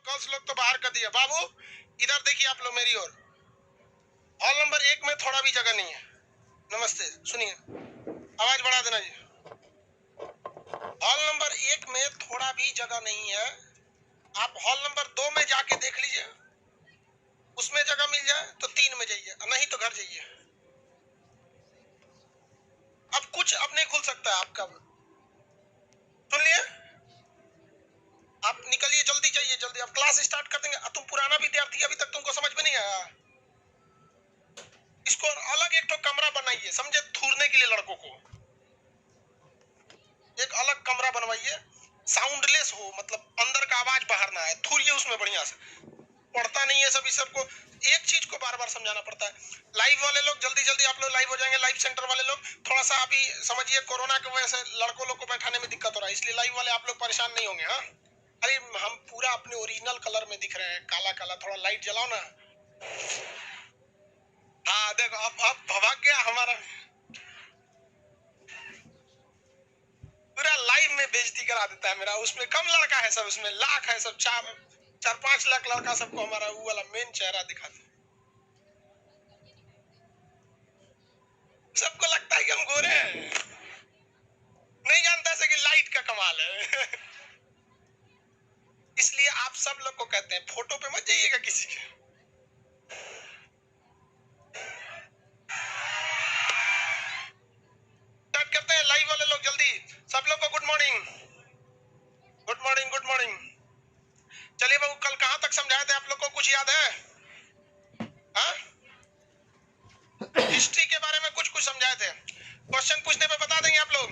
Girls लोग तो बाहर कर दिया। बाबू इधर देखिए आप लोग मेरी ओर, हॉल नंबर 1 में थोड़ा भी जगह नहीं है। नमस्ते, सुनिए, आवाज बढ़ा देना जी। हॉल नंबर 1 में थोड़ा भी जगह नहीं है। आप हॉल नंबर 2 में जाके देख लीजिए, उसमें जगह मिल जाए तो 3 में जाइए, नहीं तो घर जाइए। अब कुछ अब नहीं खुल सकता है आपका, सुन लिए। आप निकलिए, जल्दी जाइए, जल्दी। अब क्लास स्टार्ट कर देंगे। तुम पुराना विद्यार्थी, अभी तक तुमको समझ में नहीं आया। इसको अलग एक तो कमरा बनाइए, समझे, थूरने के लिए लड़कों को एक अलग कमरा बनवाइए, साउंडलेस हो, मतलब अंदर का आवाज बाहर ना आए, थूरिए उसमें बढ़िया से। पढ़ता नहीं है सभी, सबको एक चीज को बार बार समझाना पड़ता है। लाइव वाले लोग जल्दी जल्दी आप लोग लाइव हो जाएंगे। लाइव सेंटर वाले लोग थोड़ा सा अभी समझिए, कोरोना की वजह से लड़कों लोग को बैठाने में दिक्कत हो रहा है, इसलिए लाइव वाले आप लोग परेशान नहीं होंगे। हाँ, अरे हम पूरा अपने ओरिजिनल कलर में दिख रहे हैं, काला काला। थोड़ा लाइट जलाओ ना। हाँ देखो, अब भभाग गया हमारा, पूरा लाइव में बेइज्जती करा देता है मेरा। उसमें कम लड़का है सब, उसमें लाख है सब, 4-5 लाख लड़का सबको हमारा वो वाला मेन चेहरा दिखाते। सबको लगता है कि हम गोरे हैं, नहीं जानता है कि लाइट का कमाल है। इसलिए आप सब लोग को कहते हैं फोटो पे मत जाइएगा किसी के। स्टार्ट करते हैं, लाइव वाले लोग जल्दी, सब लोग को good morning, good morning, good morning. चलिए बाबू, कल कहां तक समझाए थे आप लोग को, कुछ याद है? हाँ, हिस्ट्री के बारे में कुछ कुछ समझाए थे। क्वेश्चन पूछने पे बता देंगे आप लोग।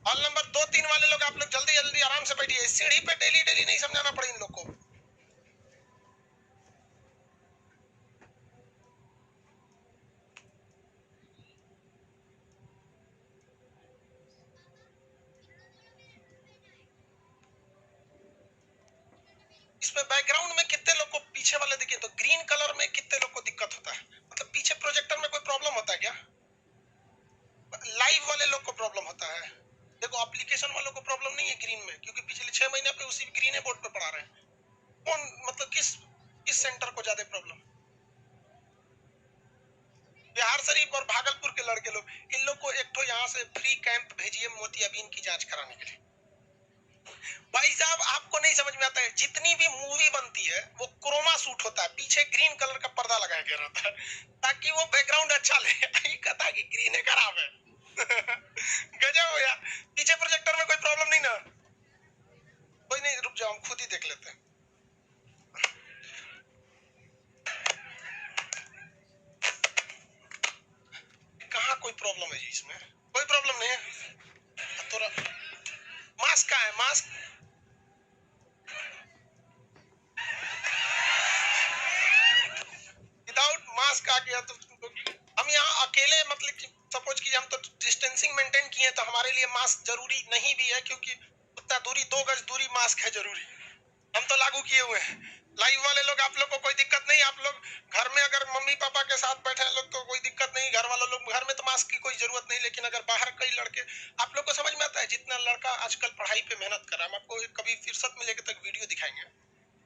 हॉल नंबर 2-3 वाले लोग आप लोग जल्दी जल्दी आराम से बैठिए, सीढ़ी पे डेली डेली नहीं समझाना पड़े इन लोग को। इसमें बैकग्राउंड में कितने लोग को, पीछे वाले देखिए तो ग्रीन कलर में कितने लोग को दिक्कत होता है, मतलब पीछे प्रोजेक्टर में कोई प्रॉब्लम होता है क्या? लाइव वाले लोग को प्रॉब्लम होता है। देखो एप्लीकेशन वालों को प्रॉब्लम नहीं है ग्रीन में, क्योंकि पिछले 6 महीने पे उसी ग्रीन बोर्ड पे पढ़ा रहे हैं। कौन मतलब किस सेंटर को ज्यादा प्रॉब्लम? बिहार शरीफ और भागलपुर के लड़के लोग, इन लोग को एक तो यहाँ से फ्री कैंप भेजिए मोतियाबिंद की जांच कराने के लिए। भाई साहब, आपको नहीं समझ में आता है, जितनी भी मूवी बनती है वो क्रोमा शूट होता है, पीछे ग्रीन कलर का पर्दा लगाया गया रहता है ताकि वो बैकग्राउंड अच्छा ले। ये कहता कि ग्रीन खराब है। गजब हो यार। पीछे प्रोजेक्टर में कोई प्रॉब्लम नहीं ना? कोई नहीं, रुक जाओ, हम खुद ही देख लेते हैं। कहाँ कोई प्रॉब्लम है जी इसमें? कोई प्रॉब्लम नहीं है। थोड़ा मास्क का है, मास्क विदाउट मास्क आ गया तो हम यहाँ अकेले, मतलब कि सपोज कि हम तो डिस्टेंसिंग मेंटेन किए तो हमारे लिए मास्क जरूरी नहीं भी है, क्योंकि उतना दूरी, 2 गज दूरी मास्क है जरूरी, हम तो लागू किए हुए हैं। लाइव वाले लोग आप लोग को कोई दिक्कत नहीं, आप लोग घर में अगर मम्मी पापा के साथ बैठे हैं लोग तो कोई दिक्कत नहीं, घर वालों लोग घर में तो मास्क की कोई जरूरत नहीं। लेकिन अगर बाहर कई लड़के, आप लोग को समझ में आता है जितना लड़का आजकल पढ़ाई पे मेहनत कर रहा है, हम आपको कभी फुर्सत मिलेगी तक वीडियो दिखाएंगे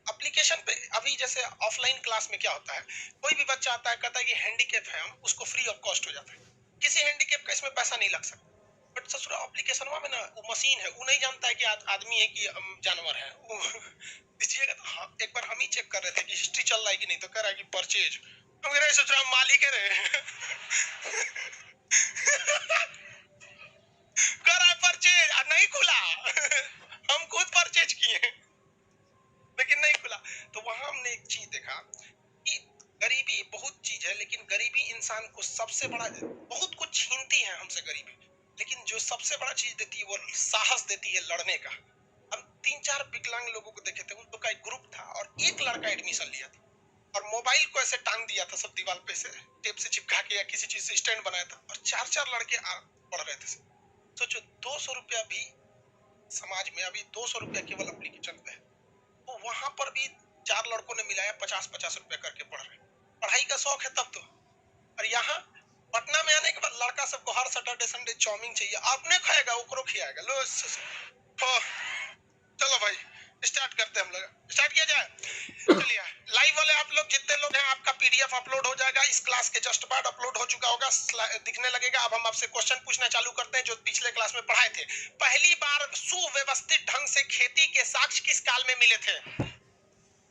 एप्लीकेशन पे। अभी जैसे ऑफलाइन क्लास में क्या होता है, कोई भी बच्चा आता है कहता है कि हैंडीकैप है, हम उसको फ्री ऑफ कॉस्ट हो जाता है, किसी हैंडीकैप का इसमें पैसा नहीं लग सकता। बट ससुरा एप्लीकेशन में ना वो मशीन है, वो नहीं जानता है कि आदमी है कि जानवर है। दीजिएगा तो हाँ, एक बार हम ही चेक कर रहे थे कि हिस्ट्री चल रहा है कि नहीं, तो कह रहा है कि परचेज। हम कह रहे ससुरा मालिक है रे। कह रहा है परचेज, नहीं खुला। हम खुद परचेज किए लेकिन नहीं खुला। तो वहां हमने एक चीज देखा कि गरीबी बहुत चीज है, लेकिन गरीबी इंसान को सबसे बड़ा, बहुत कुछ छीनती है हमसे गरीबी, लेकिन जो सबसे बड़ा चीज देती है वो साहस देती है लड़ने का। हम 3-4 विकलांग लोगों को देखे थे, उनका एक ग्रुप था और एक लड़का एडमिशन लिया था और मोबाइल को ऐसे टांग दिया था सब दीवार पे से, टेप से चिपका के या किसी चीज से स्टैंड बनाया था, और 4-4 लड़के पढ़ रहे थे। सोचो 200 रुपया भी समाज में, अभी 200 रुपया केवल एप्लीकेशन पे है, तो वहां पर भी 4 लड़कों ने मिलाया 50-50 रुपया करके पढ़ रहे। पढ़ाई का शौक है तब तो। और यहाँ पटना में आने के बाद लड़का सबको हर सैटरडे संडे चाउमीन चाहिए, आपने खाएगा ओकरो खिलाएगा, लो चलो भाई स्टार्ट करते हैं हम लोग, स्टार्ट किया जाए। चलिए लाइव वाले आप लोग जितने लोग हैं, आपका पीडीएफ अपलोड हो जाएगा, इस क्लास के जस्ट बाद अपलोड हो चुका होगा, दिखने लगेगा। अब हम आपसे क्वेश्चन पूछना चालू करते हैं जो पिछले क्लास में पढ़ाए थे। पहली बार सुव्यवस्थित ढंग से खेती के साक्ष्य किस काल में मिले थे?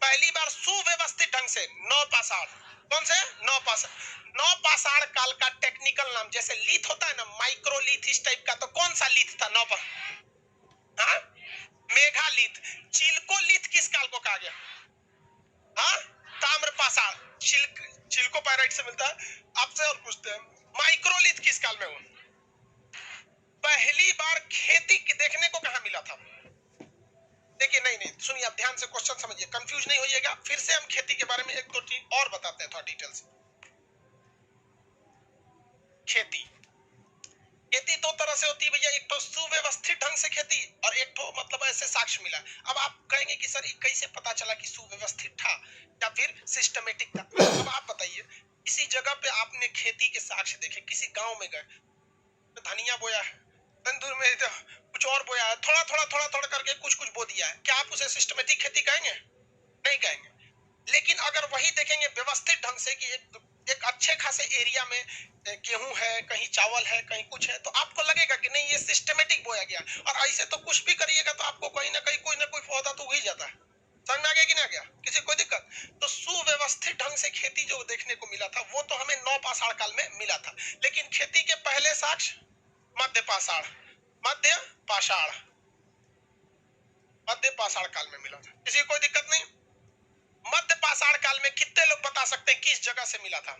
पहली बार सुव्यवस्थित ढंग से नौपाषाण। कौन से? नौपाषाण। नौपाषाण काल का टेक्निकल नाम, जैसे लीथ होता है ना, माइक्रोलीथ इस टाइप का, तो कौन सा लीथ था? हाँ? मेघालिथ। चिल्कोलिथ किस काल को कहा गया? हाँ? ताम्रपाषाण। चिल्कोपाइराइट से मिलता है। आपसे और पूछते हैं, माइक्रोलिथ किस काल में हुआ? पहली बार खेती देखने को कहां मिला था? देखिए, नहीं सुनिए, आप ध्यान से क्वेश्चन समझिए, कंफ्यूज नहीं होइएगा। फिर से हम खेती के बारे में एक दो चीज और बताते हैं थोड़ा डिटेल से। खेती दो तरह से होती है भैया, एक तो सुव्यवस्थित ढंग से खेती और एक तो मतलब ऐसे साक्ष्य मिला। अब आप कहेंगे कि सर ये कैसे पता चला कि सुव्यवस्थित था या फिर सिस्टमेटिक था? अब आप बताइए, किसी जगह पे आपने खेती के साक्ष्य देखे, किसी गांव में गए, धनिया बोया है, तंदूर में तो कुछ और बोया है, थोड़ा करके कुछ बो दिया है, क्या आप उसे सिस्टमेटिक खेती कहेंगे? नहीं कहेंगे। लेकिन अगर वही देखेंगे व्यवस्थित ढंग से कि एक अच्छे खासे एरिया में गेहूं है, कहीं चावल है, कहीं कुछ है, तो आपको लगेगा कि नहीं ये सिस्टमेटिक बोया गया। और ऐसे तो कुछ भी करिएगा तो आपको कहीं ना कहीं कोई ना कोई पौधा तो उग ही जाता है। समझ में आ गया कि ना गया? किसी कोई दिक्कत? तो सुव्यवस्थित ढंग से खेती जो देखने को मिला था वो तो हमें नौपाषाण काल में मिला था। लेकिन खेती के पहले साक्ष्य मध्य पाषाण काल में मिला था। किसी कोई दिक्कत नहीं? मध्य पाषाण काल में कितने लोग बता सकते हैं किस जगह से मिला था?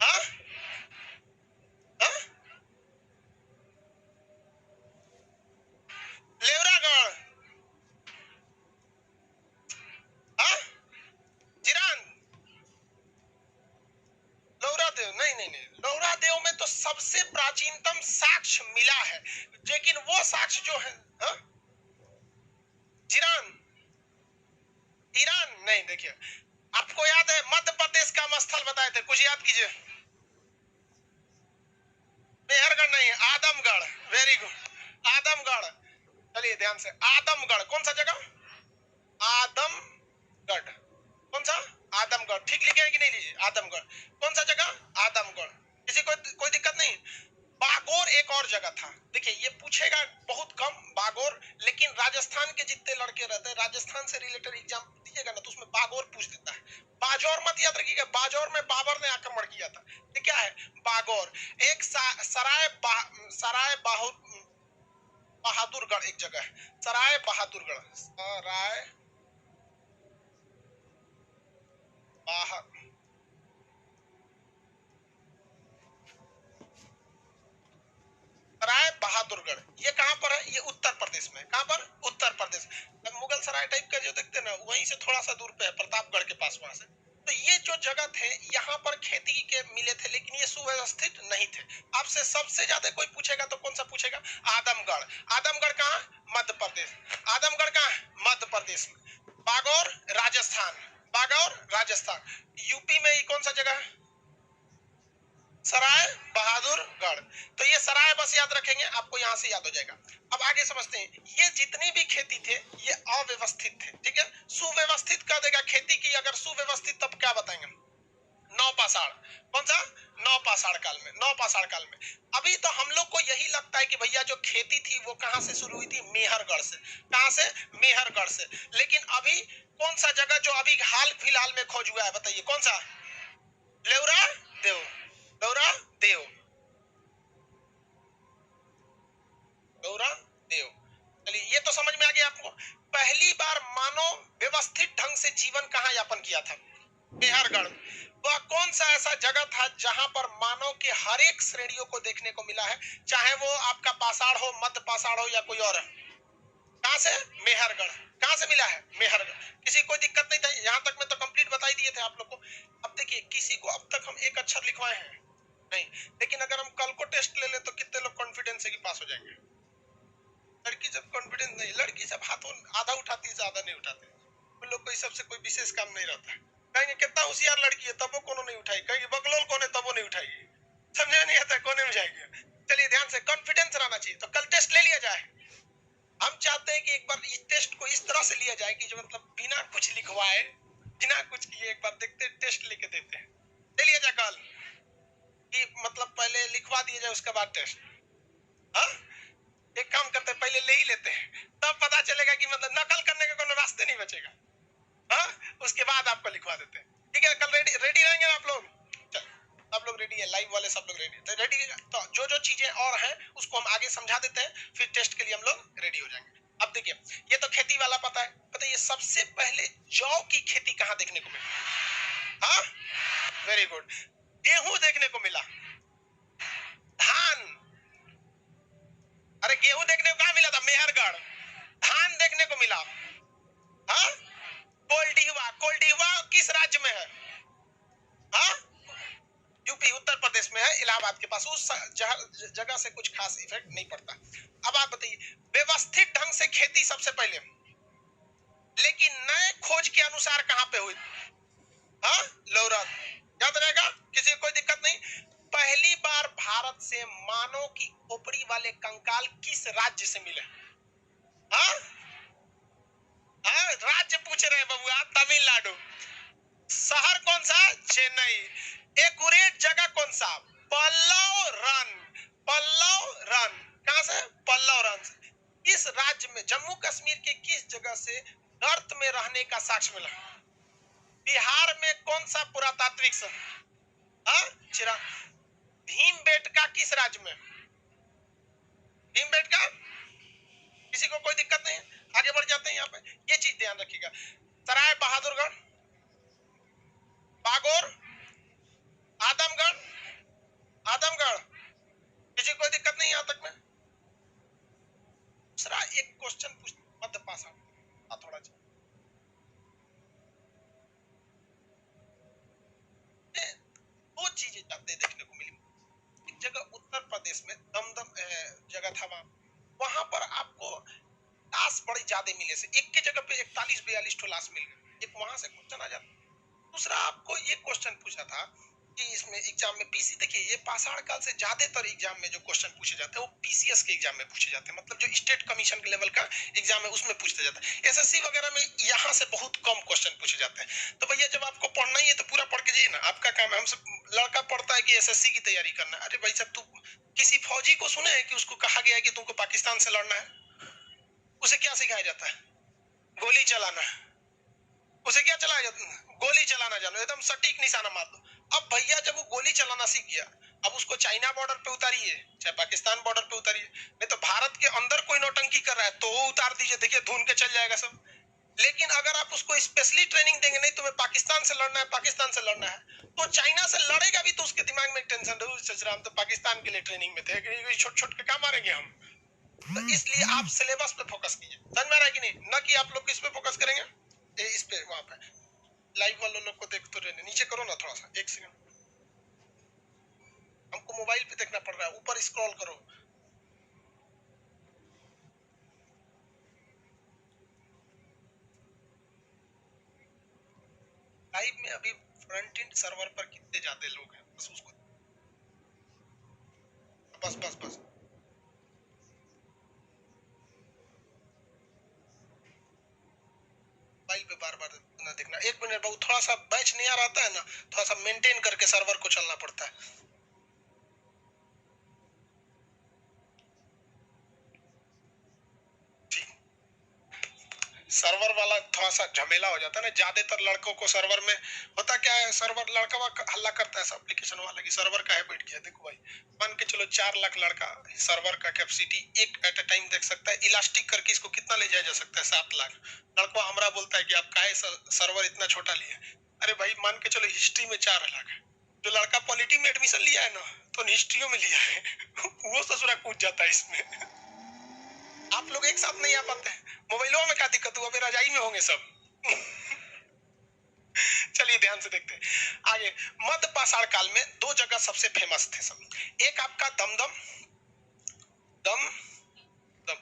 हाँ? हाँ? लेवरागढ़। हाँ? जिरान। लौरादेव। नहीं, लौरादेव में तो सबसे प्राचीनतम साक्ष्य मिला है, लेकिन वो साक्ष्य जो है, हाँ? जिरान, ईरान। नहीं, देखिए, आपको याद है मध्य प्रदेश का हम स्थल बताए थे, कुछ याद कीजिए। मेहरगढ़ नहीं, आदमगढ़। Very good, Adamgarh. चलिए ध्यान से, आदमगढ़ कौन सा जगह? आदमगढ़। कौन सा? आदमगढ़। ठीक लिखे हैं कि नहीं? लीजिए, आदमगढ़। कौन सा जगह? आदमगढ़। किसी को कोई दिक्कत नहीं? बागोर एक और जगह था। देखिए, ये पूछेगा बहुत कम बागोर, लेकिन राजस्थान के जितने लड़के रहते हैं, राजस्थान से रिलेटेड एग्जाम दीजिएगा ना तो उसमें बागोर पूछ देता है। बाजौर मत याद रखिएगा, बाजौर में बाबर ने आक्रमण किया था। ये क्या है? बागौर। एक सराय बहादुरगढ़ एक जगह है, सराय बहादुरगढ़। सराय बहादुरगढ़, ये कहां पर है? ये उत्तर प्रदेश में। कहां पर? उत्तर प्रदेश। मुगल सराय टाइप का जो देखते हैं ना, वहीं से थोड़ा सा दूर पे है, प्रतापगढ़ के पास, वहां से। तो ये जो जगह थे, यहाँ पर खेती के मिले थे, लेकिन ये सुव्यवस्थित नहीं थे। आपसे सबसे ज्यादा कोई पूछेगा तो कौन सा पूछेगा? आदमगढ़। आदमगढ़ कहाँ? मध्य प्रदेश। आदमगढ़ कहाँ? मध्य प्रदेश में। बागौर राजस्थान। बागौर राजस्थान। यूपी में ये कौन सा जगह है? सराय बहादुरगढ़। तो ये सराय बस याद रखेंगे, आपको यहाँ से याद हो जाएगा। अब आगे समझते हैं, ये जितनी भी खेती थे ये अव्यवस्थित थे, ठीक है? सुव्यवस्थित कर देगा खेती की, अगर सुव्यवस्थित तब क्या बताएंगे? नौपाषाण। कौन सा? नौपाषाण काल में। नौपाषाण काल में। अभी तो हम लोग को यही लगता है कि भैया जो खेती थी वो कहां से शुरू हुई थी? मेहरगढ़ से। कहां से? मेहरगढ़ से। लेकिन अभी कौन सा जगह जो अभी हाल फिलहाल में खोज हुआ है, बताइए कौन सा? लेवरा देव। गौरा देव। गौरा देव। चलिए, ये तो समझ में आ गया आपको। पहली बार मानव व्यवस्थित ढंग से जीवन कहाँ यापन किया था? मेहरगढ़। वह कौन सा ऐसा जगह था जहां पर मानव के हर एक श्रेणियों को देखने को मिला है, चाहे वो आपका पाषाण हो, मध्य पाषाण हो या कोई और है? कहां से? मेहरगढ़। कहां से मिला है? मेहरगढ़। किसी कोई दिक्कत नहीं था? यहां तक में तो कंप्लीट बता ही दिए थे आप लोग को। अब देखिए, किसी को अब तक हम एक अक्षर लिखवाए हैं नहीं, लेकिन अगर हम कल को टेस्ट ले ले तो कितने लोग कॉन्फिडेंस है कि पास हो जाएंगे? लड़की जब कॉन्फिडेंस नहीं, लड़की जब हाथों आधा उठाती है, ज्यादा नहीं उठाते। उन लोग को इस सबसे कोई विशेष काम नहीं रहता है। कहेंगे कितना होशियार लड़की है, तब वो कोनो नहीं उठाई। कहेंगे बकलोल कौन है, तब वो नहीं उठाएगी। समझे नहीं आता कोने में जाएगी। चलिए ध्यान से, कॉन्फिडेंस रहना चाहिए। तो कल टेस्ट ले लिया जाए। हम चाहते हैं कि एक बार इस टेस्ट को इस तरह से लिया जाए कि जो मतलब बिना कुछ लिखवाए, बिना कुछ किए एक बार देखते टेस्ट लेके देते हैं। ले लिया जाए कल कि मतलब पहले लिखवा दिया जाए उसके बाद टेस्ट। हाँ, एक काम करते हैं, पहले ले ही लेते हैं, तब पता चलेगा कि मतलब नकल करने का कोई रास्ते नहीं बचेगा। हाँ, उसके बाद आपको लिखवा देते हैं। ठीक है, कल रेडी रेडी रहेंगे आप लोग? चल, आप लोग रेडी है, लाइव वाले सब लोग रेडी तो रेडी। तो जो जो चीजें और हैं उसको हम आगे समझा देते हैं, फिर टेस्ट के लिए हम लोग रेडी हो जाएंगे। अब देखिए, ये तो खेती वाला पता है। बताइए सबसे पहले जौ की खेती कहाँ देखने को मिला? हाँ, वेरी गुड। गेहूं देखने को मिला, धान, अरे गेहूं देखने को कहाँ मिला था? मेहरगढ़। धान देखने को मिला, हाँ, कोल्डिहवा। कोल्डिहवा किस राज्य में है? हाँ, यूपी, उत्तर प्रदेश में है, इलाहाबाद के पास। उस जगह से कुछ खास इफेक्ट नहीं पड़ता। अब आप बताइए, व्यवस्थित ढंग से खेती सबसे पहले, लेकिन नए खोज के अनुसार कहां पे हुई? हाँ, लौरा। याद रहेगा, किसी को कोई दिक्कत नहीं। पहली बार भारत से मानव की खोपड़ी वाले कंकाल किस राज्य से मिले? हाँ, हाँ, राज्य पूछ रहे हैं बबुआ, तमिलनाडु। शहर कौन सा? चेन्नई। एक्यूरेट जगह कौन सा? पल्लव रन। पल्लव रन कहां से? पल्लव रन से। इस राज्य में जम्मू कश्मीर के किस जगह से गर्त में रहने का साक्ष्य मिला? बिहार में कौन सा पुरातात्विक चिरा? भीमबेटका किस राज्य में? भीमबेटका, किसी को कोई दिक्कत नहीं? आगे बढ़ जाते हैं। यहाँ पे ये चीज ध्यान रखिएगा, सराय बहादुरगढ़, बागोर, आदमगढ़, आदमगढ़, किसी कोई दिक्कत नहीं यहाँ तक में? दूसरा एक क्वेश्चन पूछ, मध्य पाषाण थोड़ा दो चीजें जाते देखने को मिली। एक जगह उत्तर प्रदेश में दमदम जगह था, वहां पर आपको लाश बड़ी ज्यादा मिले से, एक की जगह पे 41-42 ठो लाश मिल गए। एक वहां से क्वेश्चन आ जाता। दूसरा आपको ये क्वेश्चन पूछा था कि इसमें एग्जाम में पीसी, देखिए ये पाषाण काल से ज्यादातर एग्जाम में जो क्वेश्चन पूछे जाते हैं वो पीसीएस के एग्जाम में पूछे जाते हैं, मतलब जो स्टेट कमीशन के लेवल का एग्जाम है उसमें पूछा जाता है। एसएससी वगैरह में यहाँ से बहुत कम क्वेश्चन पूछे जाते हैं। तो भैया जब आपको पढ़ना ही है तो पूरा पढ़ के जाइए ना, आपका काम है। हमसे लड़का पढ़ता है कि एसएससी की तैयारी करना है। अरे भाई साहब, तू किसी फौजी को सुने है कि उसको कहा गया है कि तुमको पाकिस्तान से लड़ना है? उसे क्या सिखाया जाता है? गोली चलाना। उसे क्या चलाया जाता है? गोली चलाना जानो, एकदम सटीक निशाना मार दो। अब भैया जब वो गोली चलाना सीख गया, अब उसको चाइना बॉर्डर पे उतारिए चाहे पाकिस्तान बॉर्डर पे उतारिए, नहीं तो भारत के अंदर कोई नौटंकी कर रहा है तो वो उतार दीजिए, देखिए धुन के चल जाएगा सब। लेकिन अगर आप उसको स्पेशली ट्रेनिंग देंगे, नहीं तुम्हें पाकिस्तान से लड़ना है, पाकिस्तान से लड़ना है, तो चाइना से लड़ेगा भी तो उसके दिमाग में टेंशन रहेगा, हम तो पाकिस्तान के लिए ट्रेनिंग में थे, छोट छोट के काम मारेंगे हम। तो इसलिए आप सिलेबस पे फोकस कीजिए। समझ में आ रहा है कि नहीं? न कि आप लोग किस पे फोकस करेंगे? इस पे, वहां पे लाइव वालों लोग को देख तो रहने, नीचे करो ना थोड़ा सा, एक सेकंड, हमको मोबाइल पे देखना पड़ रहा है, ऊपर स्क्रॉल करो। लाइव में अभी फ्रंट एंड सर्वर पर कितने ज्यादा लोग हैं, बस उसको, बस बस बस। मोबाइल पे बार बार ना देखना। एक मिनट बहुत, थोड़ा सा बैच नहीं आ रहा है ना, थोड़ा सा मेंटेन करके सर्वर को चलना पड़ता है। सर्वर वाला थोड़ा सा झमेला हो जाता है ना, ज्यादातर लड़कों को सर्वर में होता क्या है, सर्वर लड़का हल्ला करता है सब एप्लीकेशन वाला कि सर्वर का है बैठ गया। देखो भाई, मान के चलो 4 लाख लड़का सर्वर का कैपेसिटी एक एट ए टाइम देख सकता है, इलास्टिक करके इसको कितना ले जाया जा सकता है? 7 लाख। लड़का हमरा बोलता है कि आप काहे सर्वर इतना छोटा लिए? अरे भाई मान के चलो हिस्ट्री में 4 लाख, जो लड़का पॉलिटी में एडमिशन लिया है ना तो हिस्ट्रियों में लिया है वो ससुरा कूद जाता है इसमें। आप लोग एक साथ नहीं आ पाते हैं, मोबाइलों में क्या दिक्कत हुआ? फिर रजाई में होंगे सब चलिए ध्यान से देखते हैं आगे। मध्य पाषाण काल में 2 जगह सबसे फेमस थे सब। एक आपका दमदम, दम दम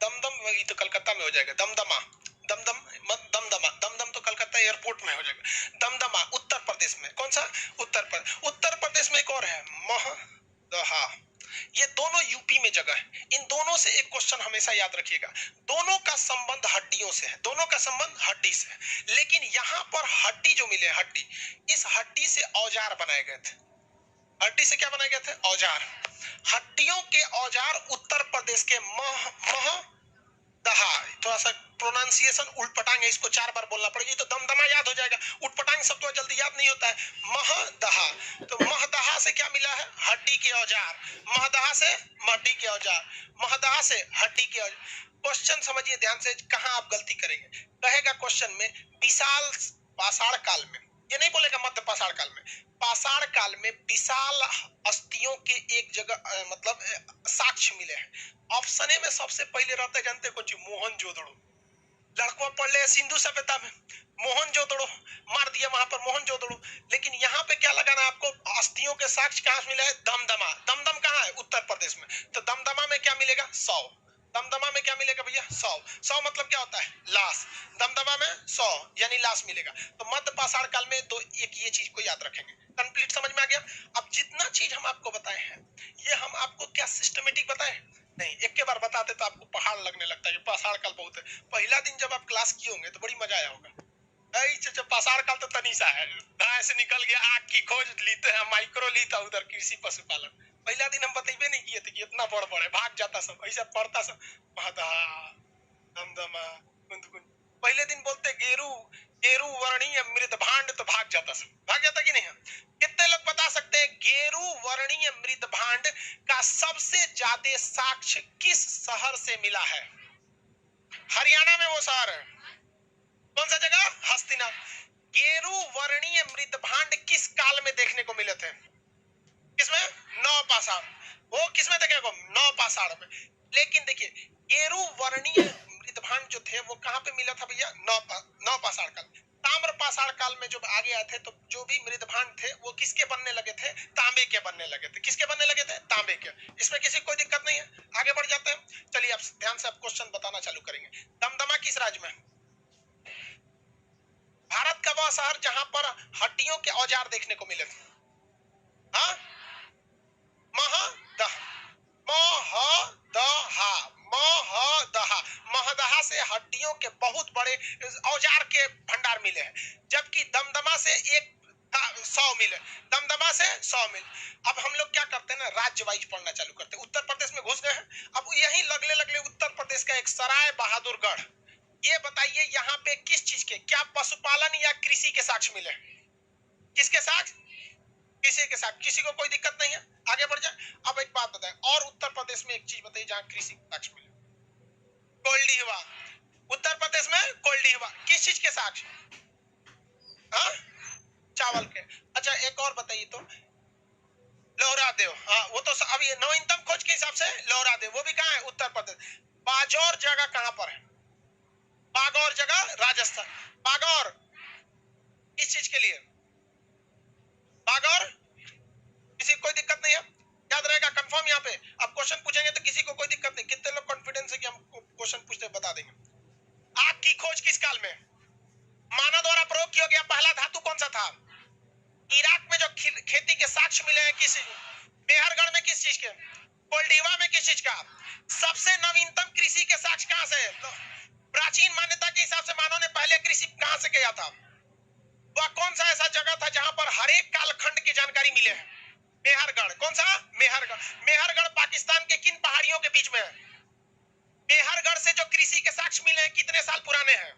दमदम, ये तो कलकत्ता में हो जाएगा। दमदमा, दमदम मत दमदमा, दमदम तो कलकत्ता एयरपोर्ट में हो जाएगा। दमदमा उत्तर प्रदेश में। कौन सा? उत्तर प्रदेश में। एक और है महदहा, ये दोनों यूपी हड्डी में जगह है। इन दोनों से एक क्वेश्चन हमेशा याद रखिएगा, दोनों का संबंध हड्डियों से है, दोनों का संबंध हड्डी से है। लेकिन यहाँ पर हड्डी जो मिले, हड्डी, इस हड्डी से औजार बनाए गए थे। हड्डी से क्या बनाए गए थे? औजार। हड्डियों के औजार उत्तर प्रदेश के महदहा, थोड़ा सा प्रोनाउंसिएशन उल्टपटांग है, इसको 4 बार बोलना पड़ेगा, तो दमदमा याद हो जाएगा, उठपटांग शब्द तो जल्दी याद नहीं होता है। महदहा, तो महदहा से क्या मिला है? हड्डी के औजार। महदहा से हड्डी के औजार, महदहा से हड्डी के औजार। क्वेश्चन समझिए ध्यान से, कहां आप गलती करेंगे। कहेगा क्वेश्चन में विशाल पाषाण काल में, ये नहीं बोलेगा मध्य पाषाण काल में, पाषाण काल में विशाल अस्थियों के एक जगह मतलब साक्ष्य मिले हैं। ऑप्शन ए में सबसे पहले रहता है, जानते कुछ? मोहनजोदड़ो। लड़कों पढ़ ले सिंधु सभ्यता में मोहनजोदड़ो, मार दिया वहां पर मोहनजोदड़ो। लेकिन यहाँ पे क्या लगाना है आपको? अस्थियों के साक्ष्य कहां से मिला है? दमदमा। दमदम कहाँ है? उत्तर प्रदेश में। तो दमदमा में क्या मिलेगा? 100। दमदमा में क्या मिलेगा भैया? 100। 100 मतलब क्या होता है? लाश। दमदमा में 100 यानी लाश मिलेगा। तो मध्य पाषाण काल में तो एक ये चीज को याद रखेंगे। कंप्लीट समझ में आ गया? अब जितना चीज हम आपको बताए हैं, ये हम आपको क्या सिस्टमेटिक बताए नहीं, एक के बार बताते तो आपको पहाड़ लगने लगता है कि पाषाण काल बहुत है। पहला दिन जब आप क्लास किए होंगे तो बड़ी मजा आया होगा। पाषाण काल तो तनीसा है, दाएं से निकल गया, आग की खोज लीते हैं, माइक्रो लीता उधर कृषि पशुपालन। पहला दिन हम बतेबे नहीं किए थे कि इतना बड़ बड़ है, भाग जाता सब, ऐसा पढ़ता सब, महदहा, दमदमा, कुंद। पहले दिन बोलते गेरू, गेरू वर्णीय मृदभांड, तो भाग जाता सब, भाग जाता कि नहीं? कितने लोग बता सकते हैं गेरू वर्णीय मृदभांड का सबसे ज्यादा साक्ष्य किस शहर से मिला है? हरियाणा में वो शहर है, कौन सा जगह? हस्तिना। गेरू वर्णीय मृदभांड किस काल में देखने को मिले थे? किसमें? नवपाषाण। वो किसमें देखने को? नवपाषाण में। लेकिन देखिए गेरू वर्णीय मृदभांड जो थे वो कहां पे मिला था भैया? नवपाषाण काल। ताम्रपाषाण काल में जब आगे आए थे तो जो भी मृदभांड थे वो किसके बनने लगे थे? तांबे के बनने लगे थे। किसके बनने लगे थे? तांबे के। इसमें किसी कोई दिक्कत नहीं है, आगे बढ़ जाते हैं। चलिए आप ध्यान से आप क्वेश्चन बताना चालू करेंगे। दमदमा किस राज्य में? भारत का वह शहर जहां पर हड्डियों के औजार देखने को मिले थे। हाँ? महदहा, महदहा, महदहा। महदहा से हड्डियों के बहुत बड़े औजार के भंडार मिले हैं, जबकि दमदमा से 100 मिले। दमदमा से 100 मिले। अब हम लोग क्या करते हैं ना, राज्य वाइज पढ़ना चालू करते हैं। उत्तर प्रदेश में घुस गए हैं, अब यही लगले लगले उत्तर प्रदेश का एक सराय बहादुरगढ़, ये बताइए यहाँ पे किस चीज के, क्या पशुपालन या कृषि के साक्ष्य मिले? किसके साक्ष्य? कृषि के साक्ष्य। किसी को कोई दिक्कत नहीं है, आगे बढ़ जाए। अब एक बात बताएं, और उत्तर प्रदेश में एक चीज बताइए जहां कृषि के साक्ष्य मिले। कोल्डीहवा। उत्तर प्रदेश में कोल्डीहवा किस चीज के साक्ष्य? हाँ? चावल के। अच्छा एक और बताइए तो, लोहरा देव। हाँ वो तो अब ये नवीनतम खोज के हिसाब से लोहरा देव, वो भी कहाँ है? उत्तर प्रदेश। बागौर जगह कहां पर है? बागौर जगह राजस्थान। बागौर किस चीज के लिए? बागौर किसी कोई दिक्कत नहीं है, याद रहेगा कंफर्म। यहाँ पे अब क्वेश्चन पूछेंगे तो किसी को कोई दिक्कत नहीं। कितने लोग कॉन्फिडेंस है कि हम क्वेश्चन पूछते बता देंगे? आग की खोज किस काल में मानव द्वारा प्रयोग किया गया पहला धातु कौन सा था? इराक में जो खेती के साक्ष्य मिले हैं किस? मेहरगढ़ में किस चीज के? कोल्डीवा में किस चीज का? सबसे नवीनतम कृषि के साक्ष्य कहां से? प्राचीन मान्यता के हिसाब से मानव ने पहले कृषि कहां से किया था? वह कौन सा ऐसा जगह था जहां पर हर एक कालखंड की जानकारी मिले है? मेहरगढ़। कौन सा? मेहरगढ़। मेहरगढ़ पाकिस्तान के किन पहाड़ियों के बीच में है? मेहरगढ़ से जो कृषि के साक्ष्य मिले हैं कितने साल पुराने हैं?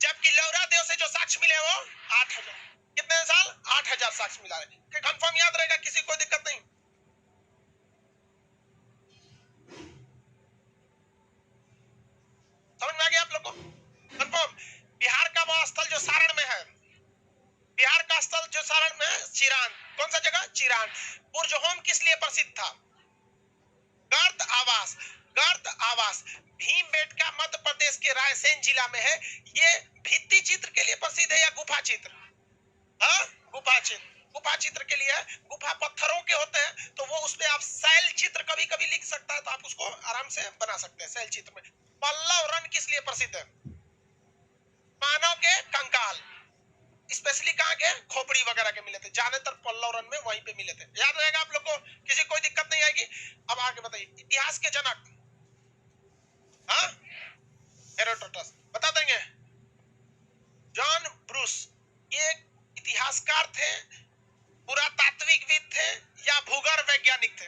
जबकि लोहरा देव से जो साक्ष्य मिले वो 8000। कितने साल? 8000 साक्ष्य मिला है। कंफर्म याद रहेगा, किसी को दिक्कत नहीं। समझ में आ गया आप लोग को? कंफर्म। बिहार का वह स्थल जो सारण में है, बिहार का स्थल जो सारण में है, चिरान। कौन सा जगह? चिरान। बुर्ज होम किस लिए प्रसिद्ध था? गर्द आवास। गर्द आवास भीमबेटका मध्य प्रदेश के रायसेन जिला में है। ये भित्ति चित्र के लिए प्रसिद्ध है या गुफा चित्र? हाँ? गुफा चित्र। गुफा चित्र के लिए है। गुफा पत्थरों के होते हैं तो वो उसमें आप शैल चित्र कभी कभी लिख सकता है, तो आप उसको आराम से बना सकते हैं शैल चित्र में। पल्लव रण किस लिए प्रसिद्ध है? मानव के कंकाल, स्पेशली कहाँ के? खोपड़ी वगैरह के मिले थे। ज्यादातर पल्लव रन में वहीं पे मिले थे। याद रहेगा आप लोग को, किसी कोई दिक्कत नहीं आएगी। अब आगे बताइए, इतिहास के जनक, हाँ, हेरोडोटस, बता देंगे। जॉन ब्रूस, ये इतिहासकार थे, पुरातात्विकविद थे या भूगर्भ वैज्ञानिक थे?